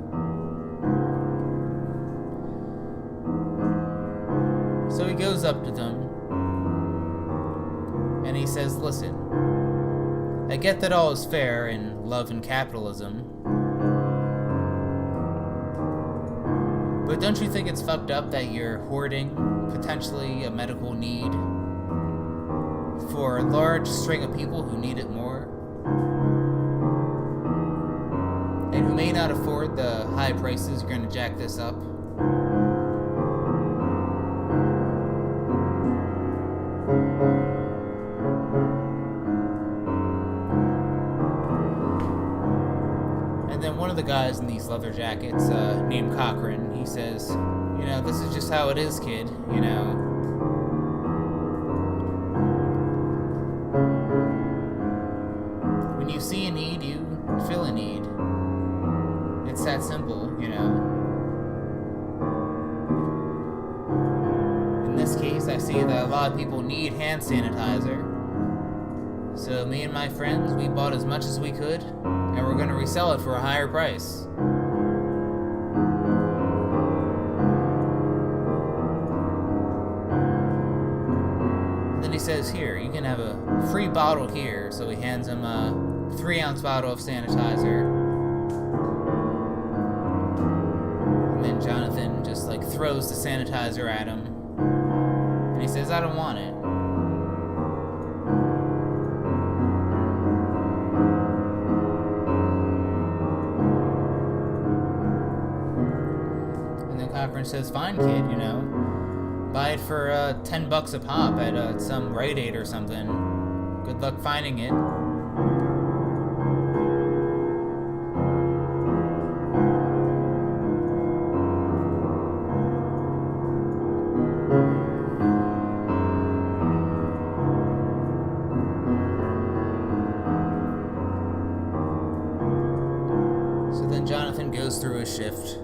So he goes up to them, and he says, listen, I get that all is fair in love and capitalism, but don't you think it's fucked up that you're hoarding potentially a medical need for a large string of people who need it more, and who may not afford the high prices you're going to jack this up? One of the guys in these leather jackets, named Cochran, he says, you know, this is just how it is, kid, you know. When you see a need, you fill a need. It's that simple, you know. In this case, I see that a lot of people need hand sanitizer. So me and my friends, we bought as much as we could, and we're going to resell it for a higher price. And then he says, here, you can have a free bottle here. So he hands him a 3-ounce bottle of sanitizer. And then Jonathan just like throws the sanitizer at him. And he says, I don't want it. Cochran says, fine, kid, you know, buy it for $10 a pop at some Rite Aid or something. Good luck finding it. So then Jonathan goes through his shift,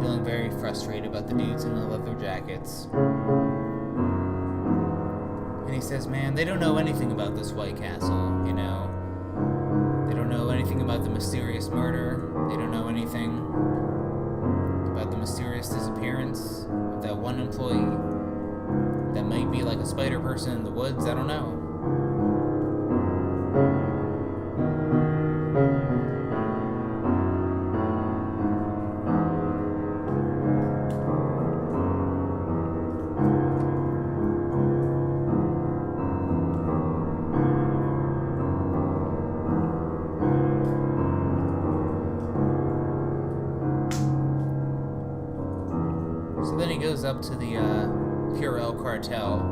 feeling very frustrated about the dudes in the leather jackets. And he says, man, they don't know anything about this White Castle, you know. They don't know anything about the mysterious murder. They don't know anything about the mysterious disappearance of that one employee that might be like a spider person in the woods. I don't know. Then he goes up to the Purell cartel,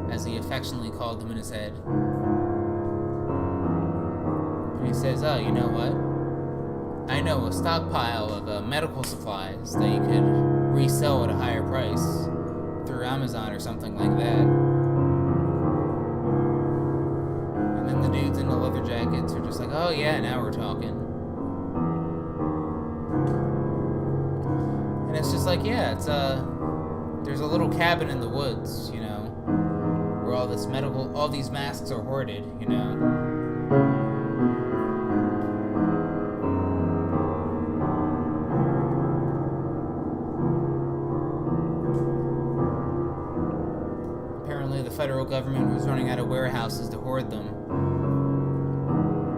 as he affectionately called them in his head. And he says, oh, you know what? I know a stockpile of medical supplies that you could resell at a higher price through Amazon or something like that. And then the dudes in the leather jackets are just like, oh yeah, now we're talking. And it's just like, yeah, it's there's a little cabin in the woods, you know, where all these masks are hoarded, you know. Apparently the federal government was running out of warehouses to hoard them.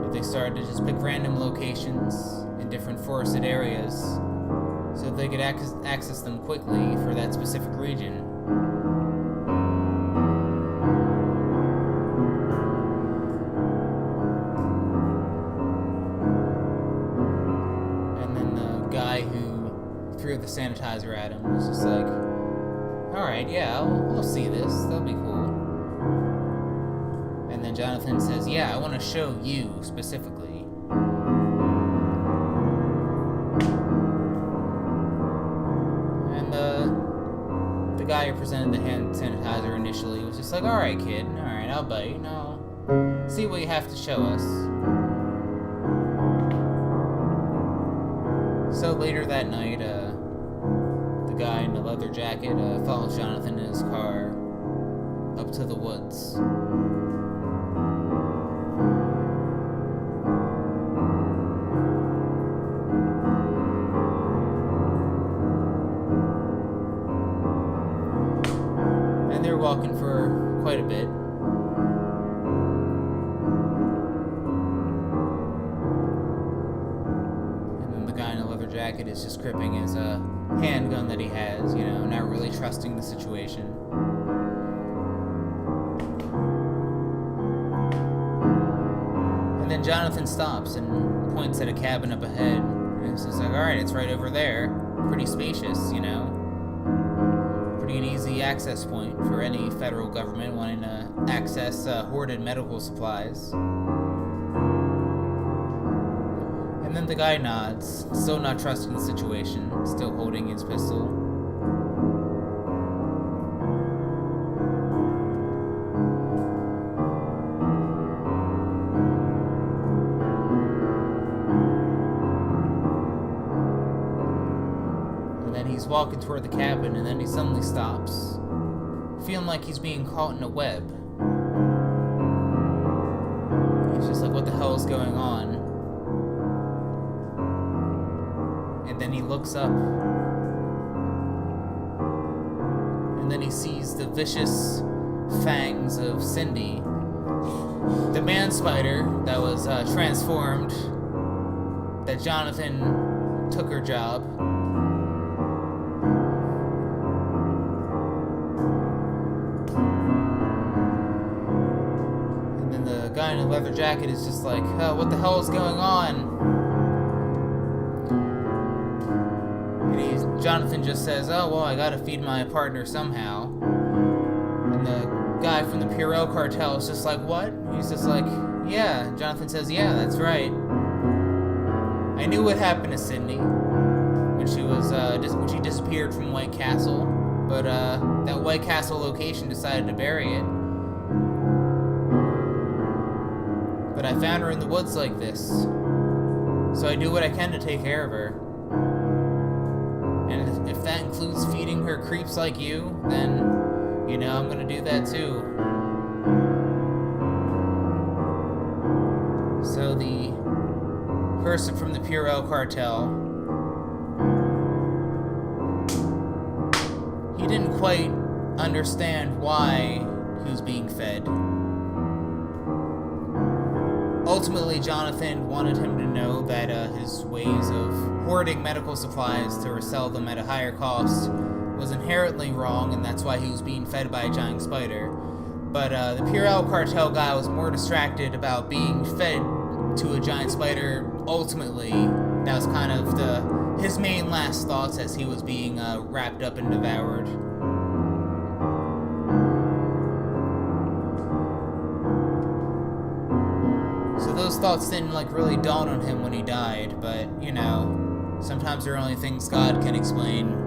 But they started to just pick random locations in different forested areas so they could access them quickly for that specific region. threw the sanitizer at him. It was just like, alright, yeah, I'll see this. That'll be cool. And then Jonathan says, yeah, I want to show you specifically. And the guy who presented the hand sanitizer initially was just like, alright, kid, alright, I'll bite. I'll see what you have to show us. So later that night, the guy in the leather jacket follows Jonathan in his car up to the woods. And they're walking for quite a bit. Jacket is just gripping his handgun that he has, you know, not really trusting the situation. And then Jonathan stops and points at a cabin up ahead. And it's just like, alright, it's right over there. Pretty spacious, you know. Pretty an easy access point for any federal government wanting to access hoarded medical supplies. And then the guy nods, still not trusting the situation, still holding his pistol. And then he's walking toward the cabin, and then he suddenly stops, feeling like he's being caught in a web. He's just like, what the hell is going on? And then he looks up, and then he sees the vicious fangs of Cindy, the man spider that was transformed, that Jonathan took her job. And then the guy in the leather jacket is just like, oh, what the hell is going on? Jonathan just says, oh, well, I gotta feed my partner somehow. And the guy from the Purell cartel is just like, what? He's just like, yeah. Jonathan says, yeah, that's right. I knew what happened to Cindy when she was when she disappeared from White Castle, but that White Castle location decided to bury it. But I found her in the woods like this, so I do what I can to take care of her. And if that includes feeding her creeps like you, then, you know, I'm gonna do that too. So the person from the Purell cartel, he didn't quite understand why he was being fed. Ultimately, Jonathan wanted him to know that his ways of hoarding medical supplies to resell them at a higher cost was inherently wrong, and that's why he was being fed by a giant spider. But the Purell cartel guy was more distracted about being fed to a giant spider. Ultimately, that was kind of his main last thoughts as he was being wrapped up and devoured. Those thoughts didn't really dawn on him when he died, but you know, sometimes there are only things God can explain.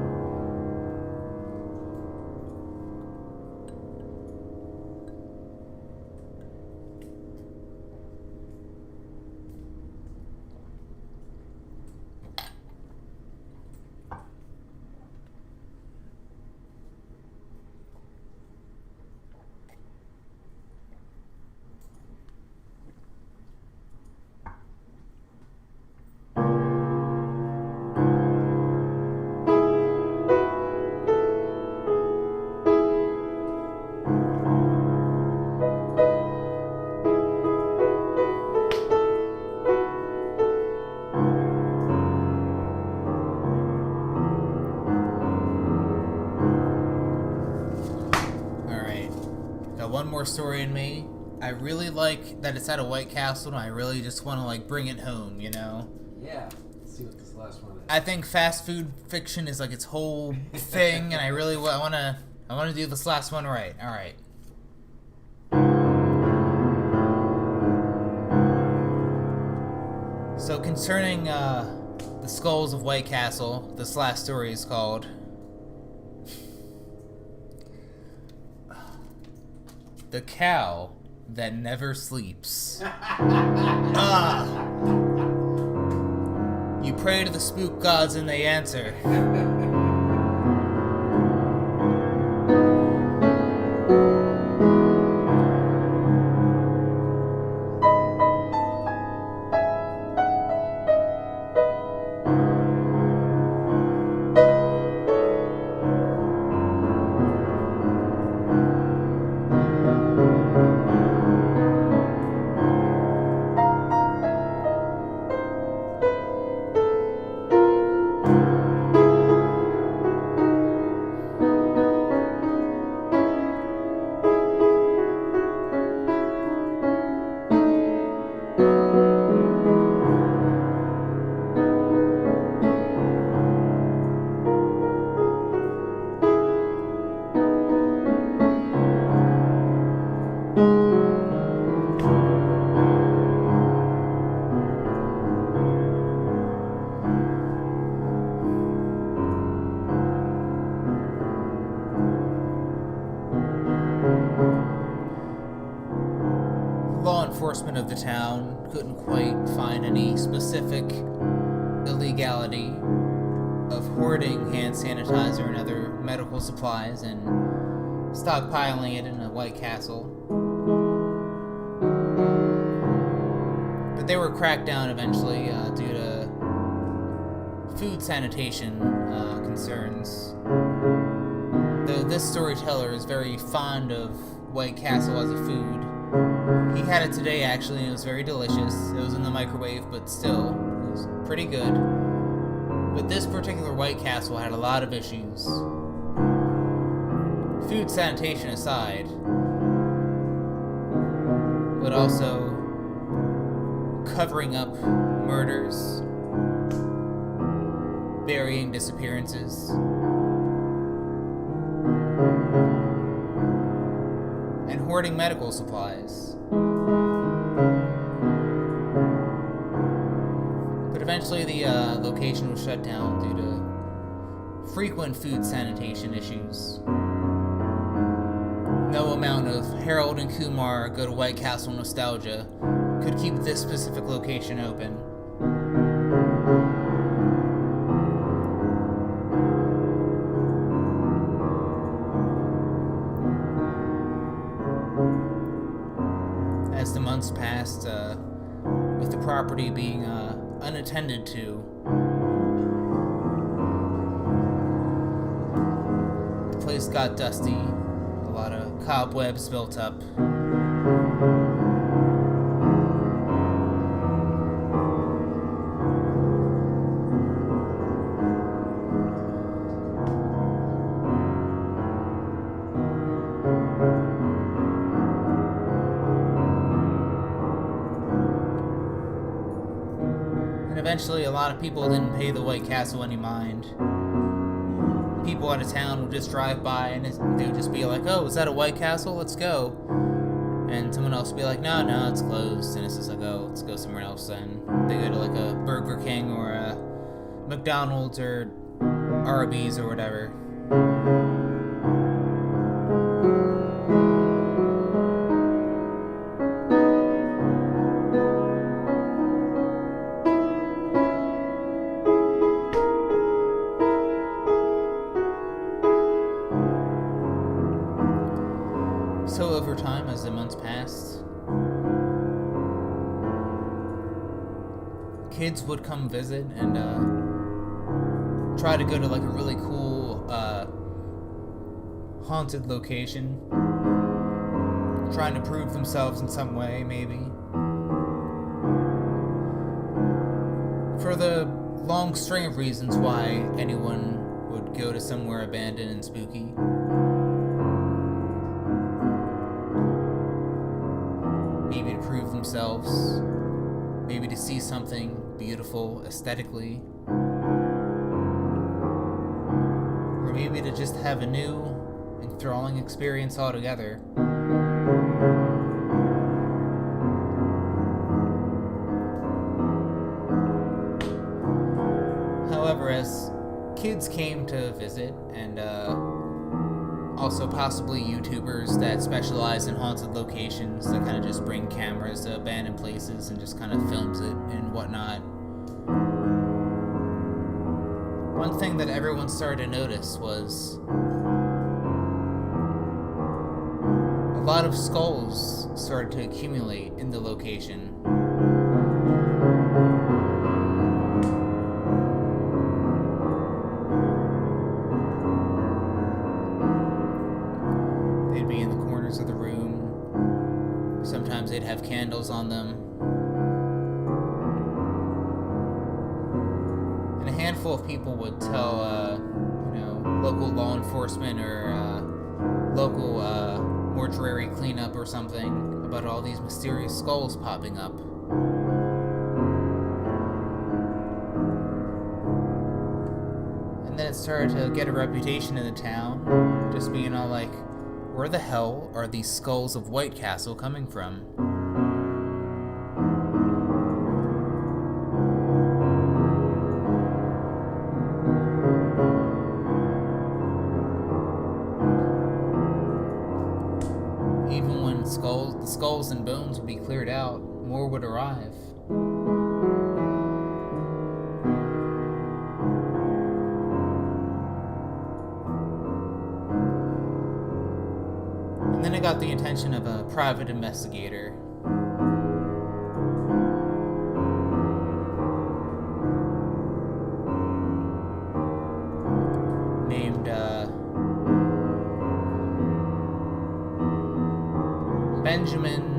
One more story in me. I really like that it's at a White Castle, and I really just want to bring it home, you know?
Yeah, it's see what this last one is.
I think fast food fiction is like its whole thing, and I want to do this last one right. All right. So concerning the skulls of White Castle, this last story is called The Cow That Never Sleeps. You pray to the spook gods and they answer. Enforcement of the town couldn't quite find any specific illegality of hoarding hand sanitizer and other medical supplies and stockpiling it in a White Castle. But they were cracked down eventually due to food sanitation concerns. Though this storyteller is very fond of White Castle as a food. He had it today, actually, and it was very delicious. It was in the microwave, but still, it was pretty good. But this particular White Castle had a lot of issues. Food sanitation aside, but also covering up murders, burying disappearances, and hoarding medical supplies. But eventually the location was shut down due to frequent food sanitation issues. No amount of Harold and Kumar Go to White Castle nostalgia could keep this specific location open. As the months passed, with the property being unattended to, the place got dusty, a lot of cobwebs built up. Eventually, a lot of people didn't pay the White Castle any mind. People out of town would just drive by and they would just be like, "Oh, is that a White Castle? Let's go." And someone else would be like, "No, it's closed." And it's just like, "Oh, let's go somewhere else." And they go to like a Burger King or a McDonald's or Arby's or whatever. So over time, as the months passed, kids would come visit and try to go to like a really cool haunted location, trying to prove themselves in some way, maybe. For the long string of reasons why anyone would go to somewhere abandoned and spooky. Maybe to prove themselves, maybe to see something beautiful aesthetically, or maybe to just have a new, enthralling experience altogether. However, as kids came to visit, and also possibly YouTubers that specialize in haunted locations that kind of just bring cameras to abandoned places and just kind of films it and whatnot, one thing that everyone started to notice was a lot of skulls started to accumulate in the location. Of the room. Sometimes they'd have candles on them. And a handful of people would tell, local law enforcement or local mortuary cleanup or something about all these mysterious skulls popping up. And then it started to get a reputation in the town, just being all like, where the hell are these skulls of White Castle coming from? Even when the skulls and bones would be cleared out, more would arrive. And then it got the attention of a private investigator. Named Benjamin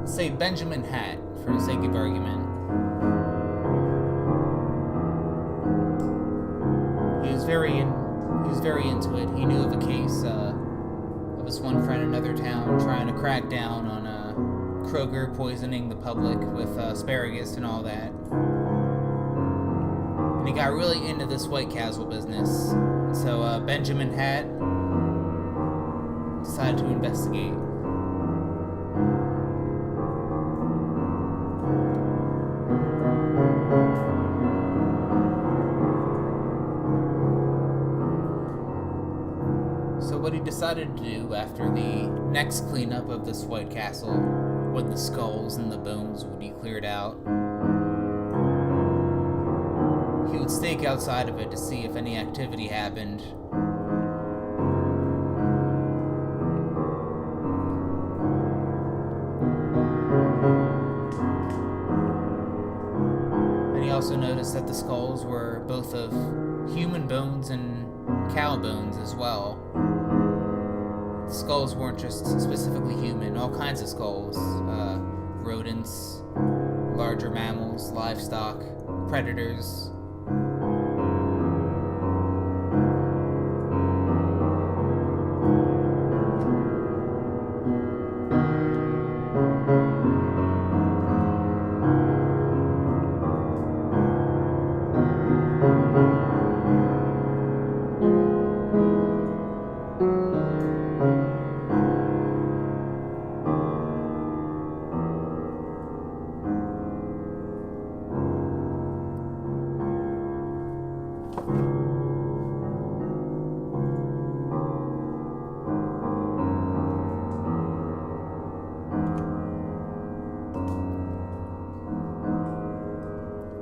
say Benjamin Hatt, for the sake of argument. He was very into it. He knew of a case of his one friend in another town trying to crack down on Kroger poisoning the public with asparagus and all that. And he got really into this White Castle business. So Benjamin Hatt decided to investigate. What he decided to do after the next cleanup of this White Castle, when the skulls and the bones would be cleared out, he would stake outside of it to see if any activity happened. And he also noticed that the skulls were both of human bones and cow bones as well. The skulls weren't just specifically human, all kinds of skulls. Rodents, larger mammals, livestock, predators.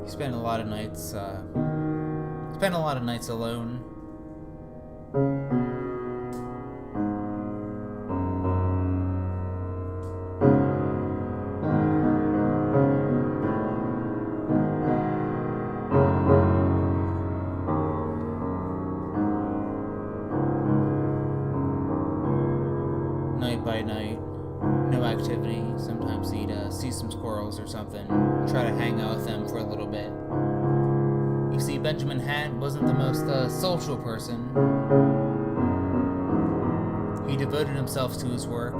Spent a lot of nights alone. Night by night, no activity. Sometimes he'd see some squirrels or something, try to hang out with them for a little bit. You see, Benjamin Hatt wasn't the most social person. He devoted himself to his work.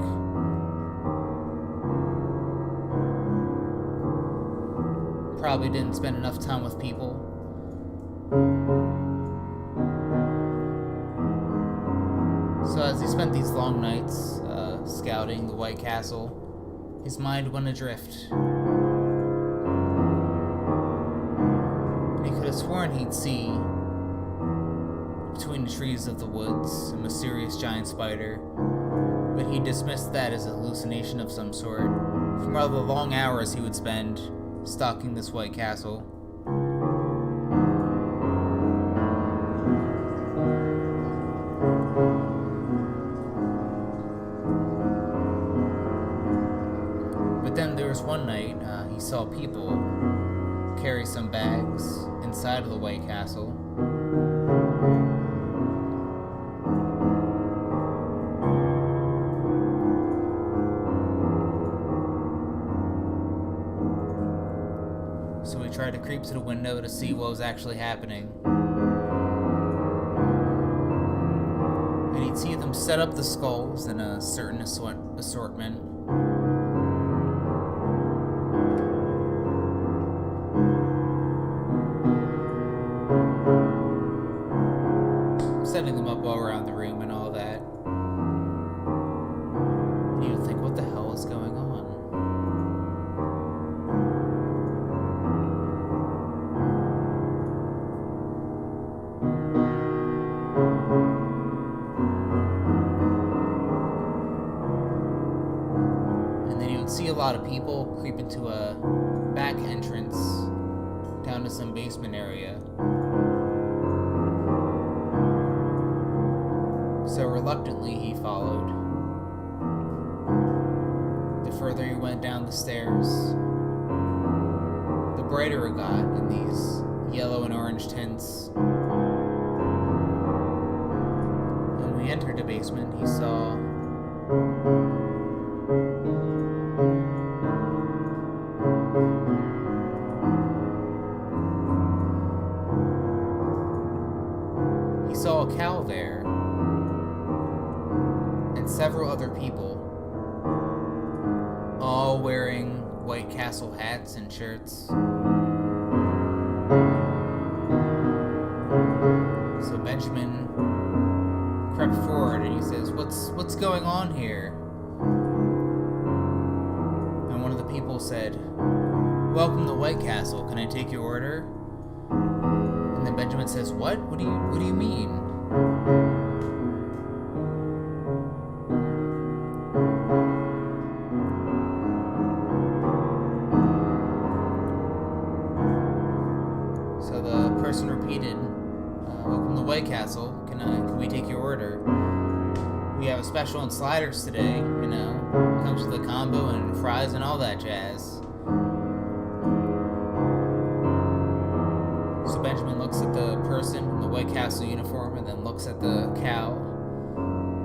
Probably didn't spend enough time with people. So as he spent these long nights scouting the White Castle, his mind went adrift. And he could have sworn he'd see, between the trees of the woods, a mysterious giant spider, but he dismissed that as a hallucination of some sort from all the long hours he would spend stalking this White Castle. But then there was one night he saw people carry some bags inside of the White Castle. So he tried to creep to the window to see what was actually happening. And he'd see them set up the skulls in a certain assortment. Setting them up all around the room and all that. And you'd think, what the hell is going on? See a lot of people creep into a back entrance down to some basement area. So reluctantly he followed. The further he went down the stairs, the brighter it got in these yellow and orange tints. When we entered the basement, he saw a cow there, and several other people, all wearing White Castle hats and shirts. So Benjamin crept forward and he says, What's going on here? And one of the people said, "Welcome to White Castle. Can I take your order?" And then Benjamin says, "What? What do you mean?" So the person repeated, "Welcome to White Castle. Can we take your order? We have a special on sliders today, you know. Comes with a combo and fries and all that jazz." So Benjamin looks at the person in the White Castle uniform and then looks at the cow,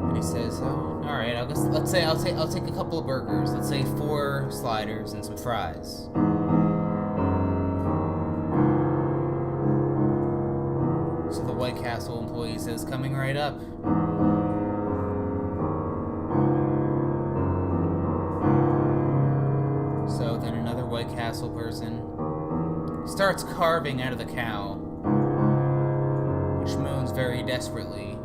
and he says, "Oh, all right. I guess I'll take a couple of burgers. Let's say 4 sliders and some fries." So the White Castle employee says, "Coming right up." So then another White Castle person starts carving out of the cow, which moans very desperately.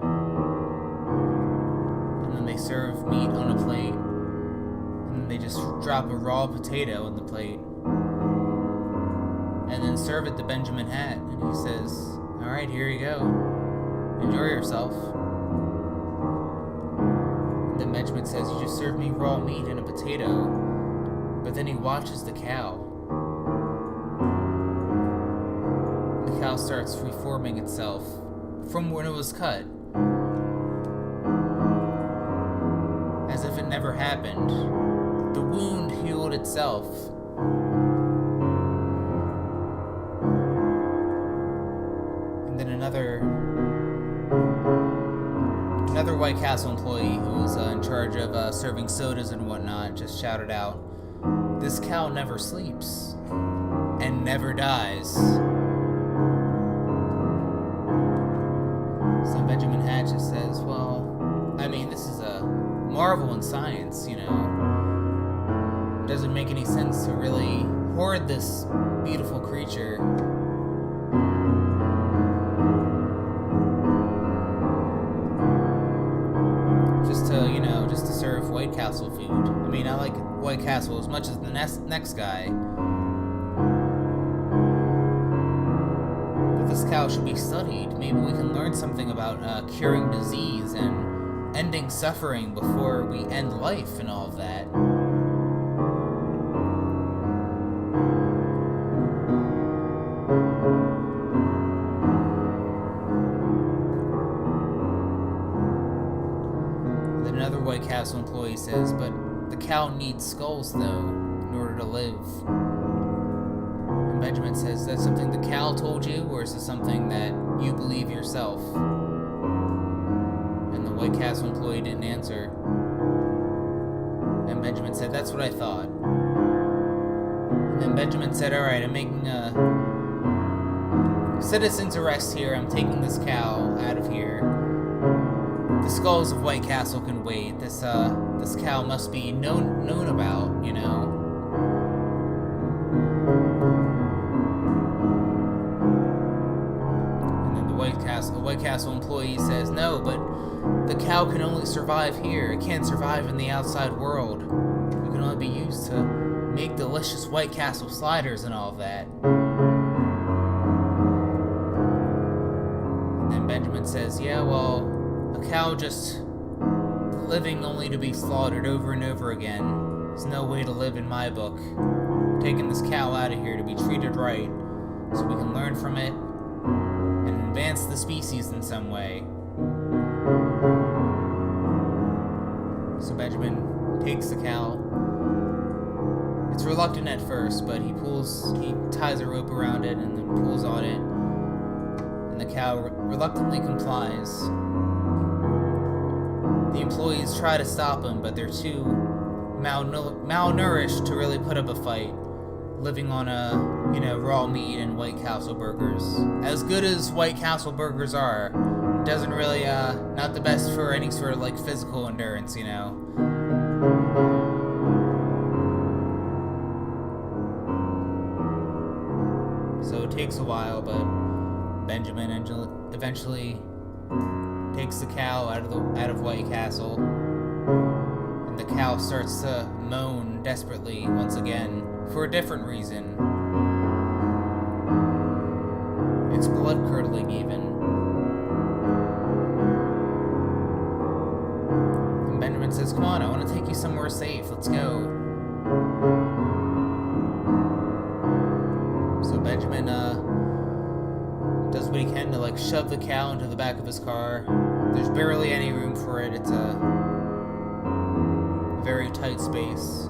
And then they serve meat on a plate, and then they just drop a raw potato in the plate, and then serve it to Benjamin Hatt, and he says, "All right, here you go. Enjoy yourself." And then Benjamin says, "You just served me raw meat and a potato." But then he watches the cow. The cow starts reforming itself from when it was cut, as if it never happened. The wound healed itself. And then another White Castle employee who was in charge of serving sodas and whatnot just shouted out, "This cow never sleeps and never dies." So Benjamin Hatch says, well, I mean, this is a marvel in science, you know. It doesn't make any sense to really hoard this beautiful creature. Just to serve White Castle food. I mean, I like White Castle as much as the next guy. But this cow should be studied. Maybe we can learn something about curing disease and ending suffering before we end life and all of that. Another White Castle employee says, but the cow needs skulls, though, in order to live. And Benjamin says, is that something the cow told you, or is it something that you believe yourself? And the White Castle employee didn't answer. And Benjamin said, that's what I thought. And then Benjamin said, alright, I'm making a citizen's arrest here. I'm taking this cow out of here. The skulls of White Castle can wait. This cow must be known about, you know. And then the White Castle employee says, no, but the cow can only survive here. It can't survive in the outside world. It can only be used to make delicious White Castle sliders and all of that. And then Benjamin says, yeah, well, a cow just living only to be slaughtered over and over again. There's no way to live in my book. I'm taking this cow out of here to be treated right, so we can learn from it and advance the species in some way. So Benjamin takes the cow. It's reluctant at first, but he ties a rope around it and then pulls on it, and the cow reluctantly complies. The employees try to stop him, but they're too malnourished to really put up a fight, living on raw meat and White Castle burgers. As good as White Castle burgers are, it doesn't really, not the best for any sort of, like, physical endurance, you know. So it takes a while, but Benjamin eventually takes the cow out of White Castle, and the cow starts to moan desperately once again for a different reason. It's blood-curdling even. And Benjamin says, come on, I want to take you somewhere safe, let's go. So Benjamin does what he can to, like, shove the cow into the back of his car. There's barely any room for it. It's a very tight space.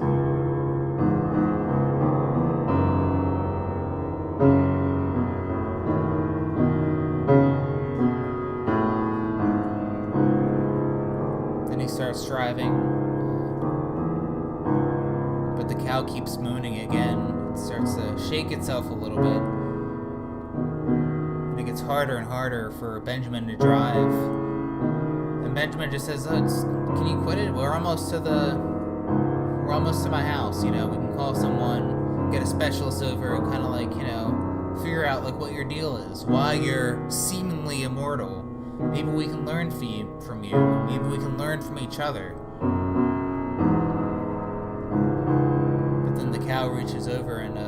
Then he starts driving, but the cow keeps mooning again. It starts to shake itself a little bit. It gets harder and harder for Benjamin to drive. And Benjamin just says, can you quit it? We're almost to my house, you know. We can call someone, get a specialist over, and kind of, like, you know, figure out, like, what your deal is. Why you're seemingly immortal. Maybe we can learn from you. Maybe we can learn from each other. But then the cow reaches over and,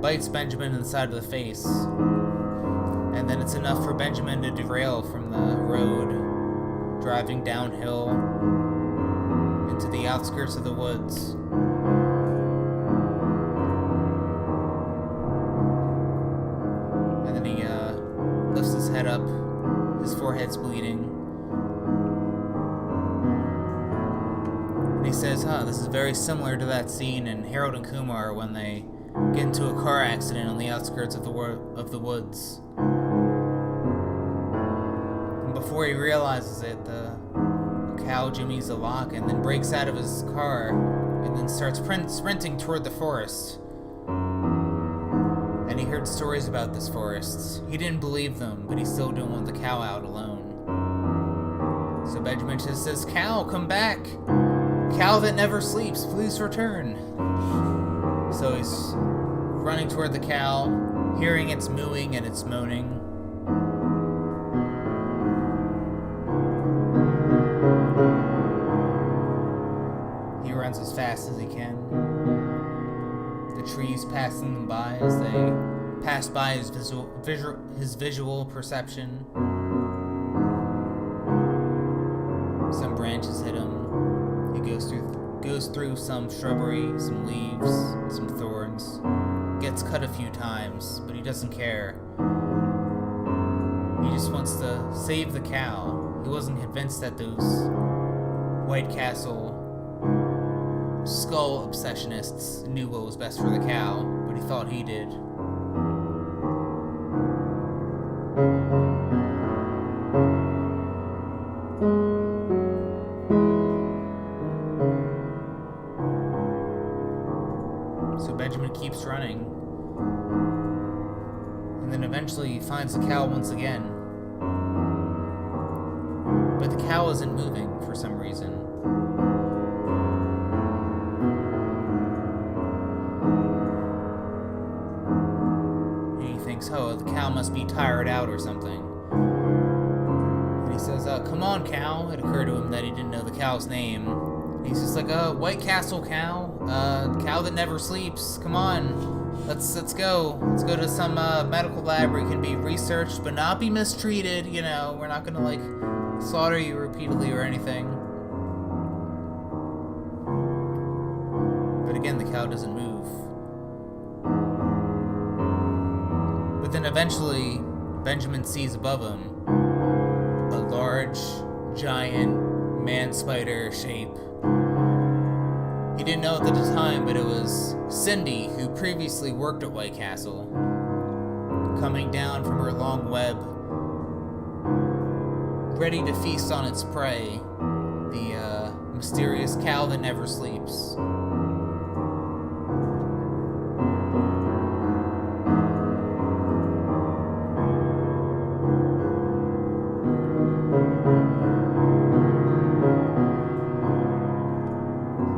bites Benjamin in the side of the face, and then it's enough for Benjamin to derail from the road, driving downhill into the outskirts of the woods. And then he lifts his head up, his forehead's bleeding, and he says, this is very similar to that scene in Harold and Kumar when they get into a car accident on the outskirts of the woods. And before he realizes it, the cow jimmies the lock and then breaks out of his car and then starts sprinting toward the forest. And he heard stories about this forest. He didn't believe them, but he still didn't want the cow out alone. So Benjamin just says, "Cow, come back! Cow that never sleeps, please return." So he's running toward the cow, hearing its mooing and its moaning. He runs as fast as he can. The trees passing them by as they pass by his visual perception. Some branches hit him. He goes through some shrubbery, some leaves, some thorns. Gets cut a few times, but he doesn't care. He just wants to save the cow. He wasn't convinced that those White Castle skull obsessionists knew what was best for the cow, but he thought he did. So Benjamin keeps running, and then eventually he finds the cow once again. But the cow isn't moving for some reason. And he thinks, oh, the cow must be tired out or something. And he says, "Come on, cow." It occurred to him that he didn't know the cow's name. He's just like, "White Castle cow, cow that never sleeps. Come on, let's go. Let's go to some medical lab where you can be researched but not be mistreated. You know, we're not gonna like slaughter you repeatedly or anything." But again, the cow doesn't move. But then eventually, Benjamin sees above him a large, giant man spider shape. He didn't know it at the time, but it was Cindy, who previously worked at White Castle, coming down from her long web, ready to feast on its prey, the mysterious cow that never sleeps.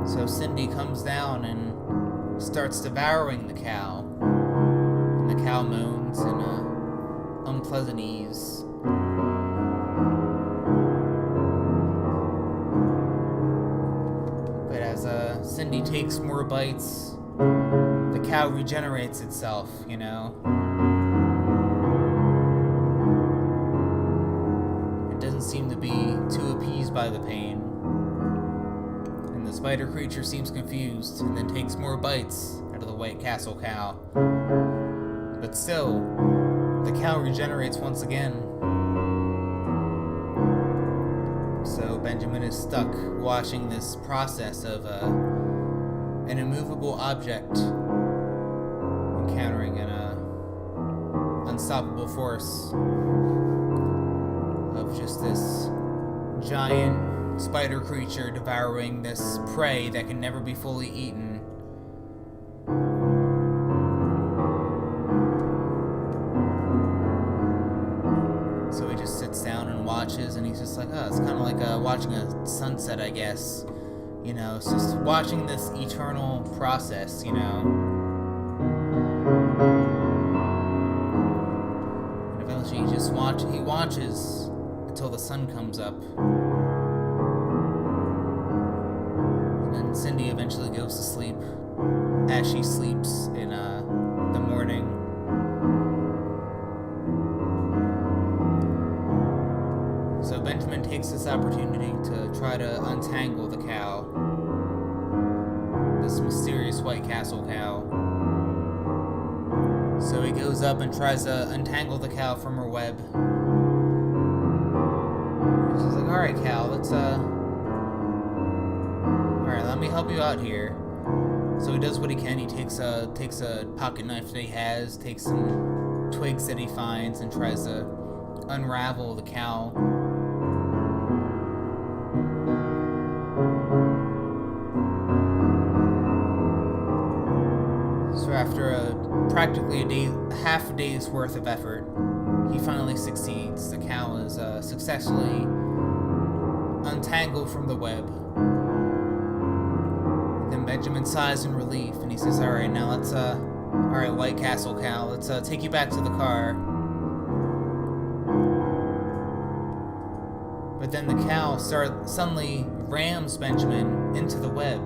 So Cindy comes down and starts devouring the cow. And the cow moans in unpleasant ease. But as Cindy takes more bites, the cow regenerates itself, you know. It doesn't seem to be too appeased by the pain. The spider creature seems confused and then takes more bites out of the White Castle cow. But still, the cow regenerates once again. So Benjamin is stuck watching this process of an immovable object encountering an unstoppable force of just this giant spider creature devouring this prey that can never be fully eaten. So he just sits down and watches, and he's just like, oh, it's kind of like watching a sunset, I guess. You know, it's just watching this eternal process, you know. And eventually he watches until the sun comes up. And Cindy eventually goes to sleep as she sleeps in the morning. So Benjamin takes this opportunity to try to untangle the cow, this mysterious White Castle cow. So he goes up and tries to untangle the cow from her web. He's like, "Alright, cow, let's Alright, let me help you out here." So he does what he can. He takes a pocket knife that he has, takes some twigs that he finds, and tries to unravel the cow. So after a practically half a day's worth of effort, he finally succeeds. The cow is successfully untangled from the web. Then Benjamin sighs in relief, and he says, "Alright, now let's, alright, White Castle cow, let's take you back to the car." But then the cow suddenly rams Benjamin into the web,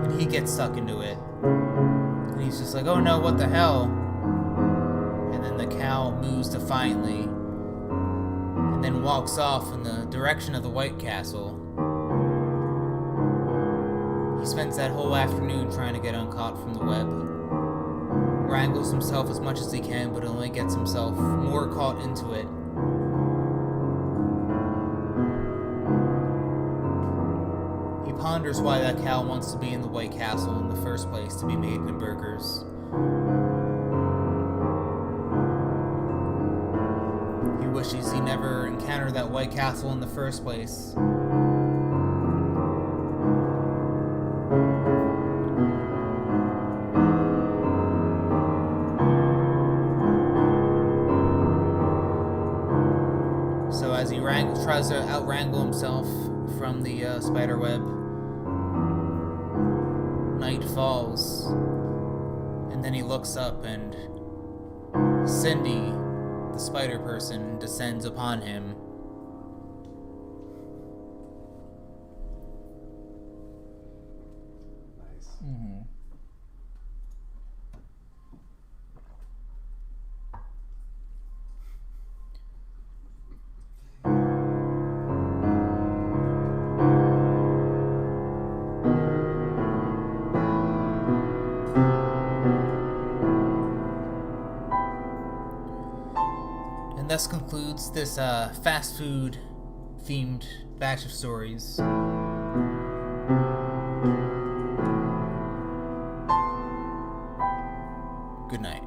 and he gets stuck into it. And he's just like, "Oh no, what the hell?" And then the cow moves defiantly, and then walks off in the direction of the White Castle. He spends that whole afternoon trying to get uncaught from the web. Wrangles himself as much as he can, but only gets himself more caught into it. He ponders why that cow wants to be in the White Castle in the first place, to be made into burgers. He wishes he never encountered that White Castle in the first place. So as he tries to out-wrangle himself from the spider web, night falls, and then he looks up and Cindy, the spider person, descends upon him.
Nice.
Mm-hmm. And thus concludes this fast food themed batch of stories. Good night.